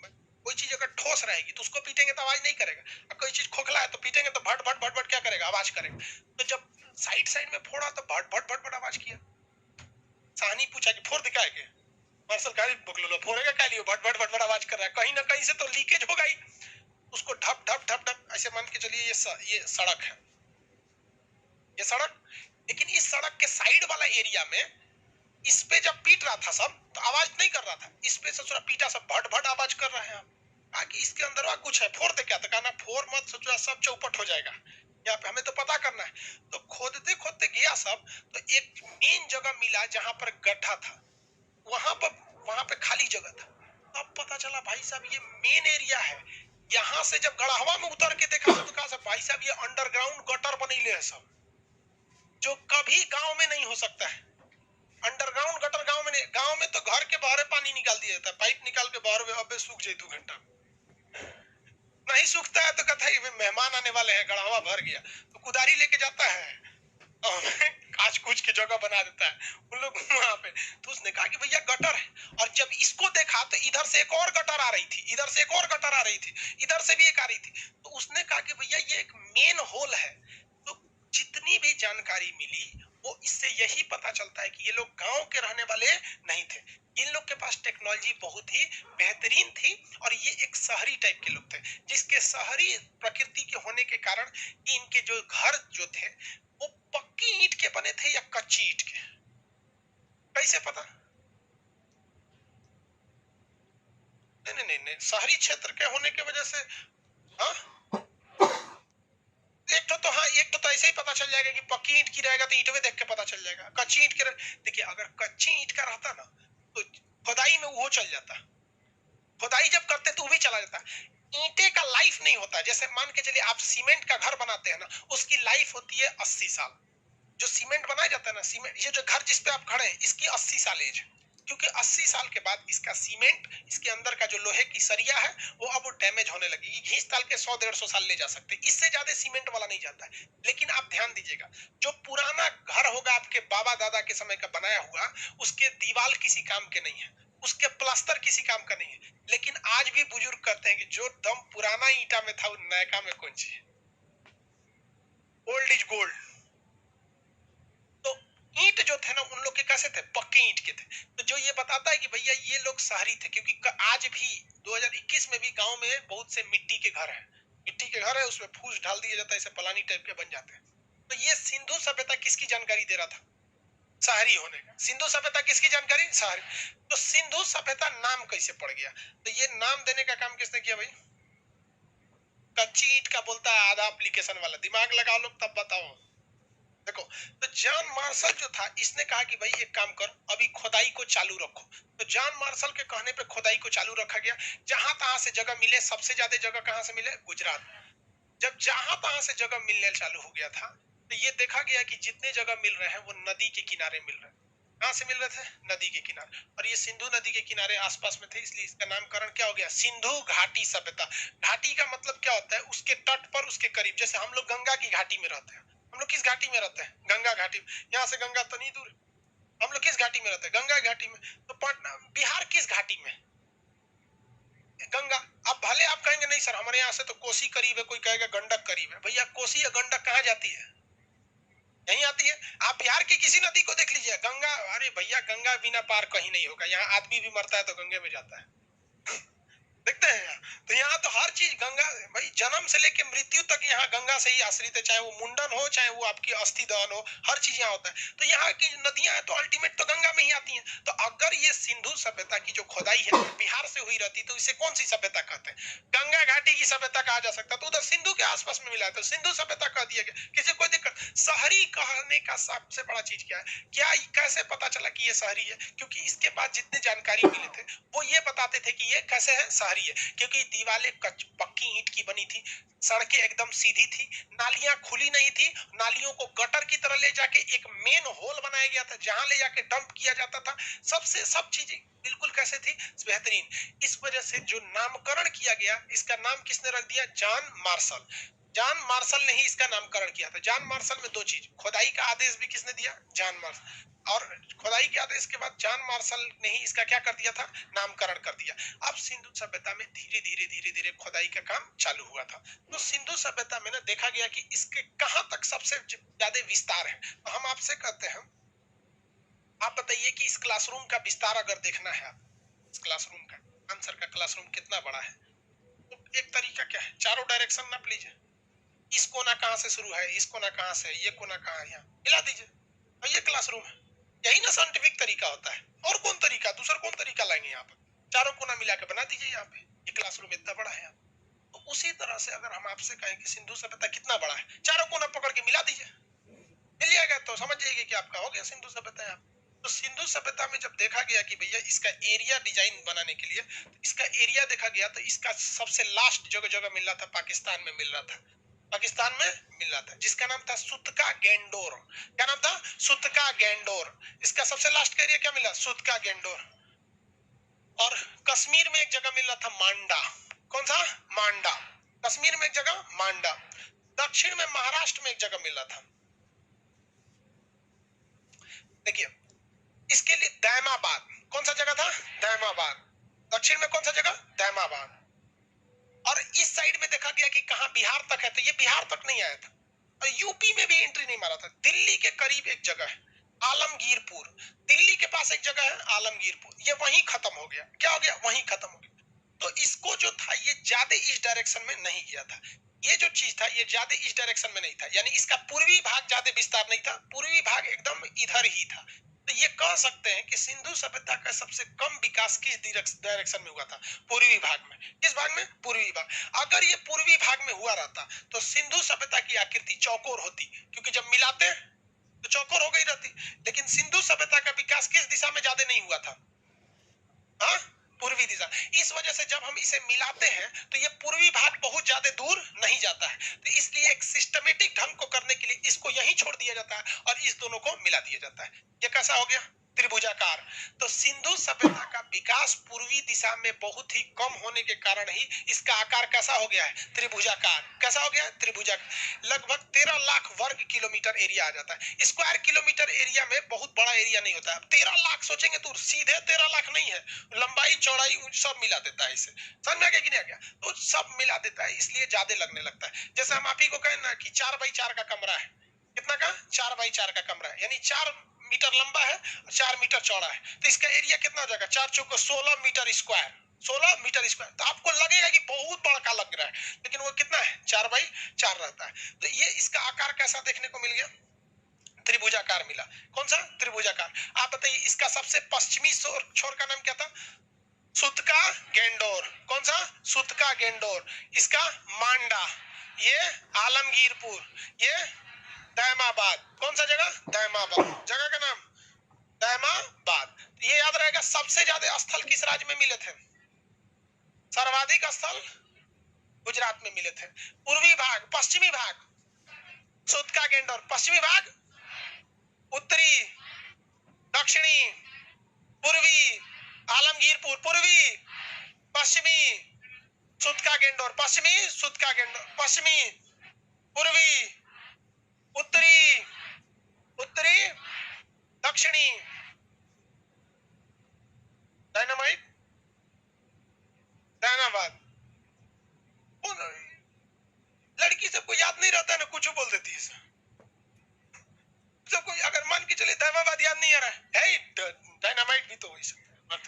कोई चीज अगर ठोस रहेगी तो उसको पीटेंगे तो आवाज नहीं करेगा, और कोई चीज खोखला है तो पीटेंगे तो भड़ क्या करेगा, आवाज करेगा। तो जब साइड में फोड़ा तो भड़ आवाज किया। साहनी पूछा कि फोड़ दिखाए के मार्शल का बकलो फोड़ेगा क्या लिए, भट आवाज कर रहा है, कहीं ना कहीं से तो लीकेज होगा ही। उसको ढप ऐसे मान के चलिए ये सड़क है, ये सड़क। लेकिन इस सड़क के साइड वाला एरिया में इस पे जब पीट रहा था सब तो आवाज नहीं कर रहा था, इस पे ससुरा पीटा सब भट आवाज कर रहे हैं। आगे इसके अंदर वहां कुछ है, फोड़ दे क्या, तो कहना फोड़ मत ससुरा, सब चौपट हो जाएगा, यहाँ पे हमें तो पता करना है। तो खोदते खोदते गया सब, तो एक मेन जगह मिला जहां पर गड्ढा था, वहां पे खाली जगह था। अब पता चला भाई साहब ये मेन एरिया है। यहाँ से जब गढ़हवा में उतर के देखा तो कहा भाई साहब ये अंडरग्राउंड गटर बनीले है सब, जो कभी गांव में नहीं हो सकता है। अंडरग्राउंड गटर गांव में नहीं, गांव में तो घर के बाहर पानी निकाल दिया जाता है, पाइप निकाल के बाहर अबे सूख जाए 2 घंटा नहीं सूखता है। तो कहता है मेहमान आने वाले हैं, गढ़ावा भर गया, तो कुदारी लेके जाता है काच कुछ की जगह बना देता है उन लोग वहां पे। तो उसने कहा कि भैया गटर है, और जब इसको देखा तो इधर से एक और गटर आ रही थी, इधर से एक और गटर आ रही थी, इधर से भी एक आ रही थी। तो उसने कहा कि भैया ये एक मेन होल है। तो जितनी भी जानकारी मिली वो इससे यही पता चलता है कि ये लोग गांव के रहने वाले नहीं थे, इन लोग के पास टेक्नोलॉजी बहुत ही बेहतरीन थी, और ये एक शहरी टाइप के लोग थे, जिसके शहरी प्रकृति के होने के कारण इनके जो घर जो थे वो पक्की ईंट के बने थे या कच्ची ईंट के, कैसे पता? नहीं, शहरी क्षेत्र के होने की वजह से। हाँ एक तो ऐसे ही पता चल जाएगा कि पक्की ईंट की रहेगा तो ईंटवे देख के पता चल जाएगा। कच्ची ईंट के देखिए, अगर कच्ची ईंट का रहता ना तो खुदाई में वो चल जाता, खुदाई जब करते तो वो भी चला जाता। ईंटे का लाइफ नहीं होता, जैसे मान के चलिए आप सीमेंट का घर बनाते हैं ना, उसकी लाइफ होती है 80 साल। जो सीमेंट बनाया जाता है ना, सीमेंट, ये जो घर जिसपे आप खड़े हैं इसकी 80 साल एज। क्योंकि 80 साल के बाद इसका सीमेंट, इसके अंदर का जो लोहे की सरिया है वो अब डैमेज होने लगेगी। घींच ताल के 100-150 साल ले जा सकते, इससे ज्यादा सीमेंट वाला नहीं जाता है। लेकिन आप ध्यान दीजिएगा, जो पुराना घर होगा आपके बाबा दादा के समय का बनाया हुआ, उसके दीवार किसी काम के नहीं है, उसके प्लास्टर किसी काम का नहीं है। लेकिन आज भी बुजुर्ग कहते हैं कि जो दम पुराना ईंटा में था वो नयका में कौन सी है। Old is gold. तो ईंट जो थे ना उन लोग के कैसे थे, पक्के ईंट के थे। तो जो ये बताता है कि भैया ये लोग शहरी थे, क्योंकि आज भी 2021 में भी गांव में बहुत से मिट्टी के घर हैं, मिट्टी के घर है, उसमें फूस डाल दिया जाता है, ऐसे पलानी टाइप के बन जाते हैं। तो ये सिंधु सभ्यता किसकी जानकारी दे रहा था, शहरी होने का। सिंधु सभ्यता किसकी जानकारी, शहरी। तो सिंधु सभ्यता नाम कैसे पड़ गया, तो ये नाम देने का काम किसने किया भाई, कच्ची ईंट का बोलता है आधा एप्लीकेशन वाला, दिमाग लगा लो तब बताओ। देखो, तो जॉन मार्शल जो था, इसने कहा कि भाई एक काम करो, अभी खुदाई को चालू रखो। तो जॉन मार्शल के कहने पे खुदाई को चालू रखा गया। जहां तहां से जगह मिले, सबसे ज्यादा जगह कहां से मिले, गुजरात। जब जहां तहां से जगह मिलने चालू हो गया था, तो ये देखा गया कि जितने जगह मिल रहे हैं वो नदी के किनारे मिल रहे हैं। कहां से मिल रहे थे, नदी के किनारे। और ये सिंधु नदी के किनारे आसपास में थे, इसलिए इसका नामकरण क्या हो गया, सिंधु घाटी सभ्यता। घाटी का मतलब क्या होता है, उसके तट पर, उसके करीब। जैसे हम लोग गंगा की घाटी में रहते हैं, हम लोग किस घाटी में रहते हैं, गंगा घाटी। यहाँ से गंगा तो नहीं दूर, हम लोग किस घाटी में रहते हैं, गंगा घाटी में। तो पटना, बिहार किस घाटी में, गंगा। अब भले आप कहेंगे नहीं सर हमारे यहाँ से तो कोसी करीब है, कोई कहेगा गंडक करीब है। भैया कोसी या गंडक कहाँ जाती है, यहीं आती है। आप बिहार की किसी नदी को देख लीजिए, गंगा, अरे भैया गंगा बिना पार कहीं नहीं होगा। यहाँ आदमी भी मरता है तो गंगे में जाता है, देखते हैं यहाँ। तो यहाँ तो हर चीज गंगा, भाई जन्म से लेके मृत्यु तक यहाँ गंगा से ही आश्रित है, चाहे वो मुंडन हो, चाहे वो आपकी अस्थि दहन हो, हर चीज यहाँ होता है। तो यहाँ की नदियां तो अल्टीमेट तो गंगा में ही आती हैं। तो अगर ये सिंधु सभ्यता की जो खोदाई है बिहार से हुई रहती, तो इसे कौन सी सभ्यता कहते हैं, गंगा घाटी की सभ्यता कहा जा सकता। तो उधर सिंधु के आसपास में मिला है, तो सिंधु सभ्यता कह दिया गया, किसी कोई दिक्कत। शहरी कहने का सबसे बड़ा चीज क्या है, क्या कैसे पता चला कि ये शहरी है, क्योंकि इसके बाद जितने जानकारी मिले थे वो ये बताते थे कि ये कैसे है, शहरी है। क्योंकि दीवारें पक्की ईंट की बनी थी, सड़कें एकदम सीधी थी, नालियां खुली नहीं थी, नालियों को गटर की तरह ले जाके एक मेन होल बनाया गया था जहां ले जाके डंप किया जाता था। सबसे सब चीजें बिल्कुल कैसे थी, बेहतरीन। इस वजह से जो नामकरण किया गया, इसका नाम किसने रख दिया, जॉन मार्शल। जॉन मार्शल ने ही इसका नामकरण किया था। जॉन मार्शल में दो चीज, खुदाई का आदेश भी किसने दिया, जॉन मार्शल। और खुदाई के आदेश के बाद जॉन मार्शल ने ही इसका क्या कर दिया था, नामकरण कर दिया। अब सिंधु सभ्यता में धीरे धीरे खुदाई का काम चालू हुआ था। तो सिंधु सभ्यता में ना देखा गया कि इसके कहां तक सबसे ज्यादा विस्तार है। तो हम आपसे कहते हैं, आप बताइए कि इस क्लासरूम का विस्तार अगर देखना है, इस क्लासरूम का आंसर का क्लासरूम कितना बड़ा है, तो एक तरीका क्या है, चारों डायरेक्शन नाप लीजिए। इस कोना कहां से शुरू है, इस कोना कहां से, ये कोना कहां है, यहाँ मिला दीजिए, और ये क्लासरूम है। यही ना साइंटिफिक तरीका होता है। और कौन तरीका, दूसरा कौन तरीका लाएंगे, यहाँ पर चारों कोना मिला के बना दीजिए, यहाँ पे ये क्लासरूम इतना बड़ा है। तो उसी तरह से अगर हम आपसे कहें कि सिंधु सभ्यता कितना बड़ा है, चारों कोना पकड़ के मिला दीजिए, मिल जाएगा, तो समझ जाइए कि आपका हो गया सिंधु सभ्यता। तो सिंधु सभ्यता में जब देखा गया कि भैया इसका एरिया डिजाइन बनाने के लिए, तो इसका एरिया देखा गया, तो इसका सबसे लास्ट जगह जगह मिल रहा था, पाकिस्तान में मिल रहा था, पाकिस्तान में मिल रहा था, जिसका नाम था सुतका गेंडोर। क्या नाम था, सुतका गेंडोर। इसका सबसे लास्ट का एरिया क्या मिला, सुतका गेंडोर। और कश्मीर में एक जगह मिल रहा था मांडा, कौन सा, मांडा, कश्मीर में एक जगह मांडा। दक्षिण में महाराष्ट्र में एक जगह मिल रहा था, देखिए इसके लिए दैमाबाद, कौन सा जगह था, दैमाबाद। दक्षिण में कौन सा जगह, दैमाबाद। और इस साइड में देखा गया कि कहां, बिहार तक है, तो ये बिहार तक नहीं आया था, और यूपी में भी एंट्री नहीं मारा था। दिल्ली के करीब एक जगह है आलमगीरपुर, दिल्ली के पास एक जगह है आलमगीरपुर, ये वहीं खत्म हो गया। क्या हो गया, वहीं खत्म हो गया। तो इसको जो था ये ज्यादा इस डायरेक्शन में नहीं गया था, ये जो चीज था ये ज्यादा इस डायरेक्शन में नहीं था, यानी इसका पूर्वी भाग ज्यादा विस्तार नहीं था, पूर्वी भाग एकदम इधर ही था। तो ये कह सकते हैं कि सिंधु सभ्यता का सबसे कम विकास किस डायरेक्शन में हुआ था, पूर्वी भाग में। किस भाग में, पूर्वी भाग। अगर ये पूर्वी भाग में हुआ रहता तो सिंधु सभ्यता की आकृति चौकोर होती, क्योंकि जब मिलाते तो चौकोर हो गई रहती। लेकिन सिंधु सभ्यता का विकास किस दिशा में ज्यादा नहीं हुआ था, हाँ, पूर्वी दिशा। इस वजह से जब हम इसे मिलाते हैं तो ये पूर्वी भाग बहुत ज्यादा दूर नहीं जाता है। तो इसलिए एक सिस्टमेटिक ढंग को करने के लिए इसको यहीं छोड़ दिया जाता है और इस दोनों को मिला दिया जाता है। ये कैसा हो गया, त्रिभुजाकार। तो सिंधु सभ्यता का विकास पूर्वी दिशा में बहुत ही कम होने के कारण ही इसका आकार कैसा हो गया है, त्रिभुजाकार। कैसा हो गया है, त्रिभुजाकार। लगभग 13 लाख वर्ग किलोमीटर एरिया आ जाता है। स्क्वायर किलोमीटर एरिया में बहुत बड़ा एरिया नहीं होता है। 13 लाख सोचेंगे तो सीधे 13 लाख नहीं है, लंबाई चौड़ाई सब मिला देता है इसे। समझ में आ गया कि नहीं आ गया? तो सब मिला देता है, इसलिए ज्यादा लगने लगता है। जैसे हम आप ही को कहें ना कि 4x4 का कमरा है। कितना का? 4x4 का कमरा है, यानी 4 मीटर लंबा है और 4 मीटर चौड़ा है। तो इसका एरिया कितना हो जाएगा? 4 चौको 16 मीटर स्क्वायर। 16 metre square. तो आपको लगेगा कि बहुत बड़ा लग रहा है, लेकिन वो कितना है? 4x4 रहता है। तो ये इसका आकार कैसा देखने को मिल गया? त्रिभुजाकार मिला। कौन सा? त्रिभुजाकार। आप बताइए इसका सबसे पश्चिमी छोर का नाम क्या था? सुतका गेंडोर। कौन सा? सुतका गेंडोर। इसका मांडा, ये आलमगीरपुर, ये दैमाबाद। कौन सा जगह? दैमाबाद। जगह का नाम दैमाबाद। ये याद रहेगा। सबसे ज्यादा स्थल किस राज्य में मिले थे? सर्वाधिक स्थल गुजरात में मिले थे। पूर्वी भाग, पश्चिमी भाग सुतका गेंडोर, पश्चिमी भाग, उत्तरी, दक्षिणी, पूर्वी आलमगीरपुर, पूर्वी, पश्चिमी सुतका गेंडोर, पश्चिमी सुतका गेंडोर, पश्चिमी, पूर्वी, उत्तरी, उत्तरी, दक्षिणी। डायनामाइट, दैनाबाद। लड़की सबको याद नहीं रहता है ना, कुछ बोल देती है। सबको अगर मान के चले दैनाबाद याद नहीं आ रहा है, डायनामाइट भी तो हो सकता है।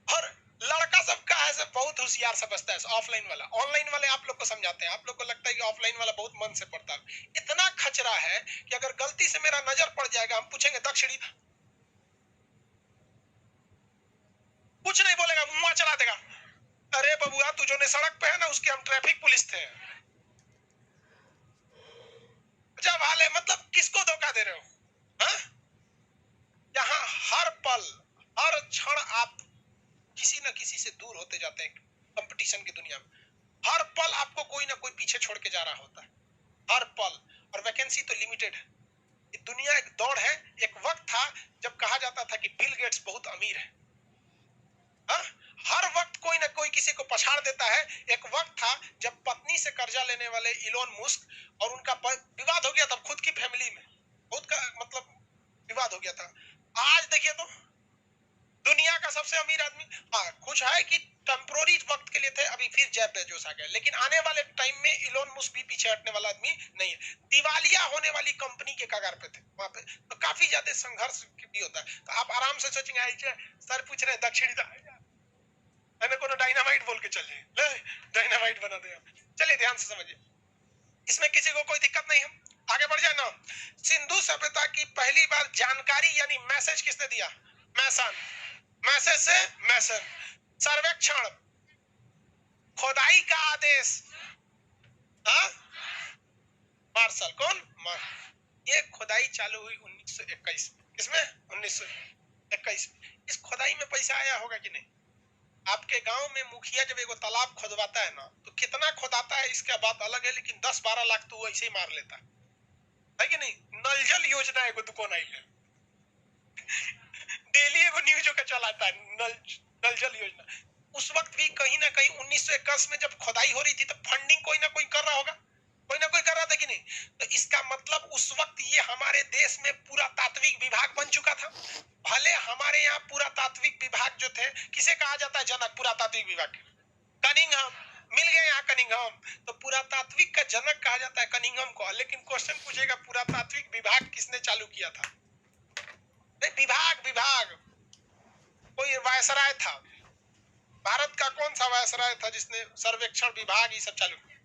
और लड़का सबका है बहुत होशियार समझता है ऑफलाइन वाला। ऑनलाइन वाले आप लोग को समझाते हैं, आप लोग को लगता है कि ऑफलाइन वाला बहुत मन से पढ़ता है। इतना खचरा है कि अगर गलती से मेरा नजर पड़ जाएगा, हम पूछेंगे दक्षिणी, कुछ नहीं बोलेगा, मुंह चला देगा। अरे बबुआ तू जो ने सड़क पे है ना, उसके हम ट्रैफिक पुलिस थे। जब हाले मतलब किसको धोखा दे रहे हो? हाँ? यहाँ हर पल हर क्षण आप किसी न किसी से दूर होते जाते हैं। कंपटीशन की दुनिया में हर पल आपको कोई ना कोई पीछे छोड़ के जा रहा होता है, हर पल। और वैकेंसी तो लिमिटेड है। ये दुनिया एक दौड़ है। एक वक्त था जब कहा जाता था कि बिल गेट्स बहुत अमीर है। हा? हर वक्त कोई ना कोई किसी को पछाड़ देता है। एक वक्त था जब पत्नी से कर्जा लेने वाले इलोन मस्क और उनका विवाद हो गया था, खुद की फैमिली में बहुत का मतलब विवाद हो गया था। आज देखिए तो दुनिया का सबसे अमीर आदमी। हाँ, कुछ है कि टेम्पोररी वक्त के लिए थे, अभी फिर जेफ बेजोस आ गए, लेकिन आने वाले टाइम में इलोन मस्क भी पीछे हटने वाला आदमी नहीं है। दिवालिया होने वाली कंपनी के कगार पे थे वहां पे। तो काफी ज्यादा संघर्ष भी होता है। तो आप आराम से सोचेंगे, सर पूछ रहे दक्षिणी को डायनामाइट बोल के चल जाए, डायनामाइट बना दे। चलिए ध्यान से समझिए, इसमें किसी को कोई दिक्कत नहीं है। आगे बढ़ जाए ना। सिंधु सभ्यता की पहली बार जानकारी यानी मैसेज किसने दिया? मैसन। मैसेज से मैसन। सर्वेक्षण, खोदाई का आदेश, हाँ? मार्शल। कौन? ये खोदाई चालू हुई 1921। किसमें? 1921। इस खोदाई में पैसा आया होगा कि नहीं? आपके गांव में मुखिया जब एगो तालाब खोदवाता है ना, तो कितना खोदाता है इसका बात अलग है, लेकिन 10-12 लाख तो वो ऐसे ही मार लेता है कि नहीं? नल जल योजना एगो दुकान आई है, डेली एगो न्यूज का चलाता है, नल जल योजना। उस वक्त भी कहीं ना कहीं 1921 में जब खोदाई हो रही थी, तो फंडिंग कोई ना कोई कर रहा होगा, कोई ना कोई कर रहा था कि नहीं? तो इसका मतलब उस वक्त ये हमारे देश में पुरातात्विक विभाग बन चुका था। भले हमारे यहाँ पुरातात्विक विभाग जो थे, किसे कहा जाता है जनक पुरातात्विक विभाग? कनिंघम। मिल गए यहाँ कनिंघम। तो पुरातात्विक का जनक कहा जाता है कनिंघम को। लेकिन क्वेश्चन पूछेगा पुरातात्विक विभाग किसने चालू किया था? विभाग कोई वायसराय था। भारत का कौन सा वायसराय था जिसने सर्वेक्षण विभाग ये सब चालू किया?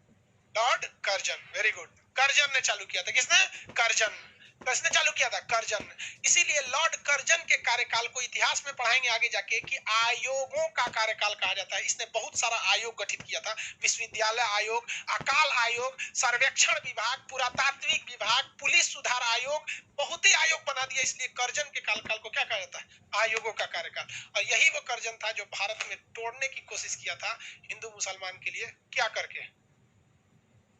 Lord Curzon. Very good. Curzon ने चालू किया था। किसने? कर्जन। किसने चालू किया था? कर्जन। इसीलिए लॉर्ड कर्जन के कार्यकाल को इतिहास में पढ़ाएंगे आगे जाके कि आयोगों का कार्यकाल कहा जाता है। इसने बहुत सारा आयोग गठित किया था। विश्वविद्यालय आयोग, अकाल आयोग, सर्वेक्षण विभाग, पुरातात्विक विभाग, पुलिस सुधार आयोग, बहुत ही आयोग बना दिया। इसलिए कर्जन के कार्यकाल को क्या कहा जाता है? आयोगों का कार्यकाल। और यही वो कर्जन था जो भारत में तोड़ने की कोशिश किया था हिंदू मुसलमान के लिए। क्या करके?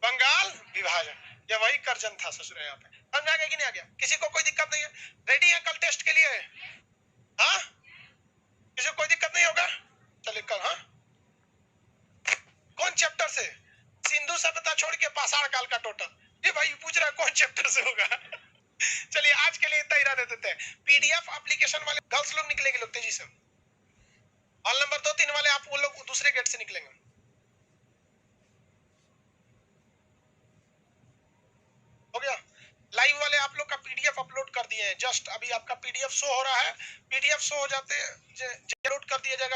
बंगाल विभाजन। यह वही कर्जन था ससुर यहाँ पे। समझ आ गया कि नहीं आ गया? किसी को कोई दिक्कत नहीं है? रेडी है कल टेस्ट के लिए? हाँ, किसी को कोई दिक्कत नहीं होगा? चलिए कल। हाँ, कौन चैप्टर से? सिंधु सभ्यता छोड़ के पाषाण काल का टोटल। ये भाई पूछ रहा है कौन चैप्टर से होगा। चलिए आज के लिए इतना ही रहने देते हैं। पीडीएफ एप्लीकेशन वाले गर्ल्स लोग निकलेंगे लोग तेजी से। हॉल नंबर 2-3 वाले आप वो लोग दूसरे गेट से निकलेंगे। हो गया? लाइव वाले आप लोग का पीडीएफ अपलोड कर दिए हैं, जस्ट अभी आपका पीडीएफ शो हो रहा है। पीडीएफ शो हो जाते अपलोड कर दिया जाएगा।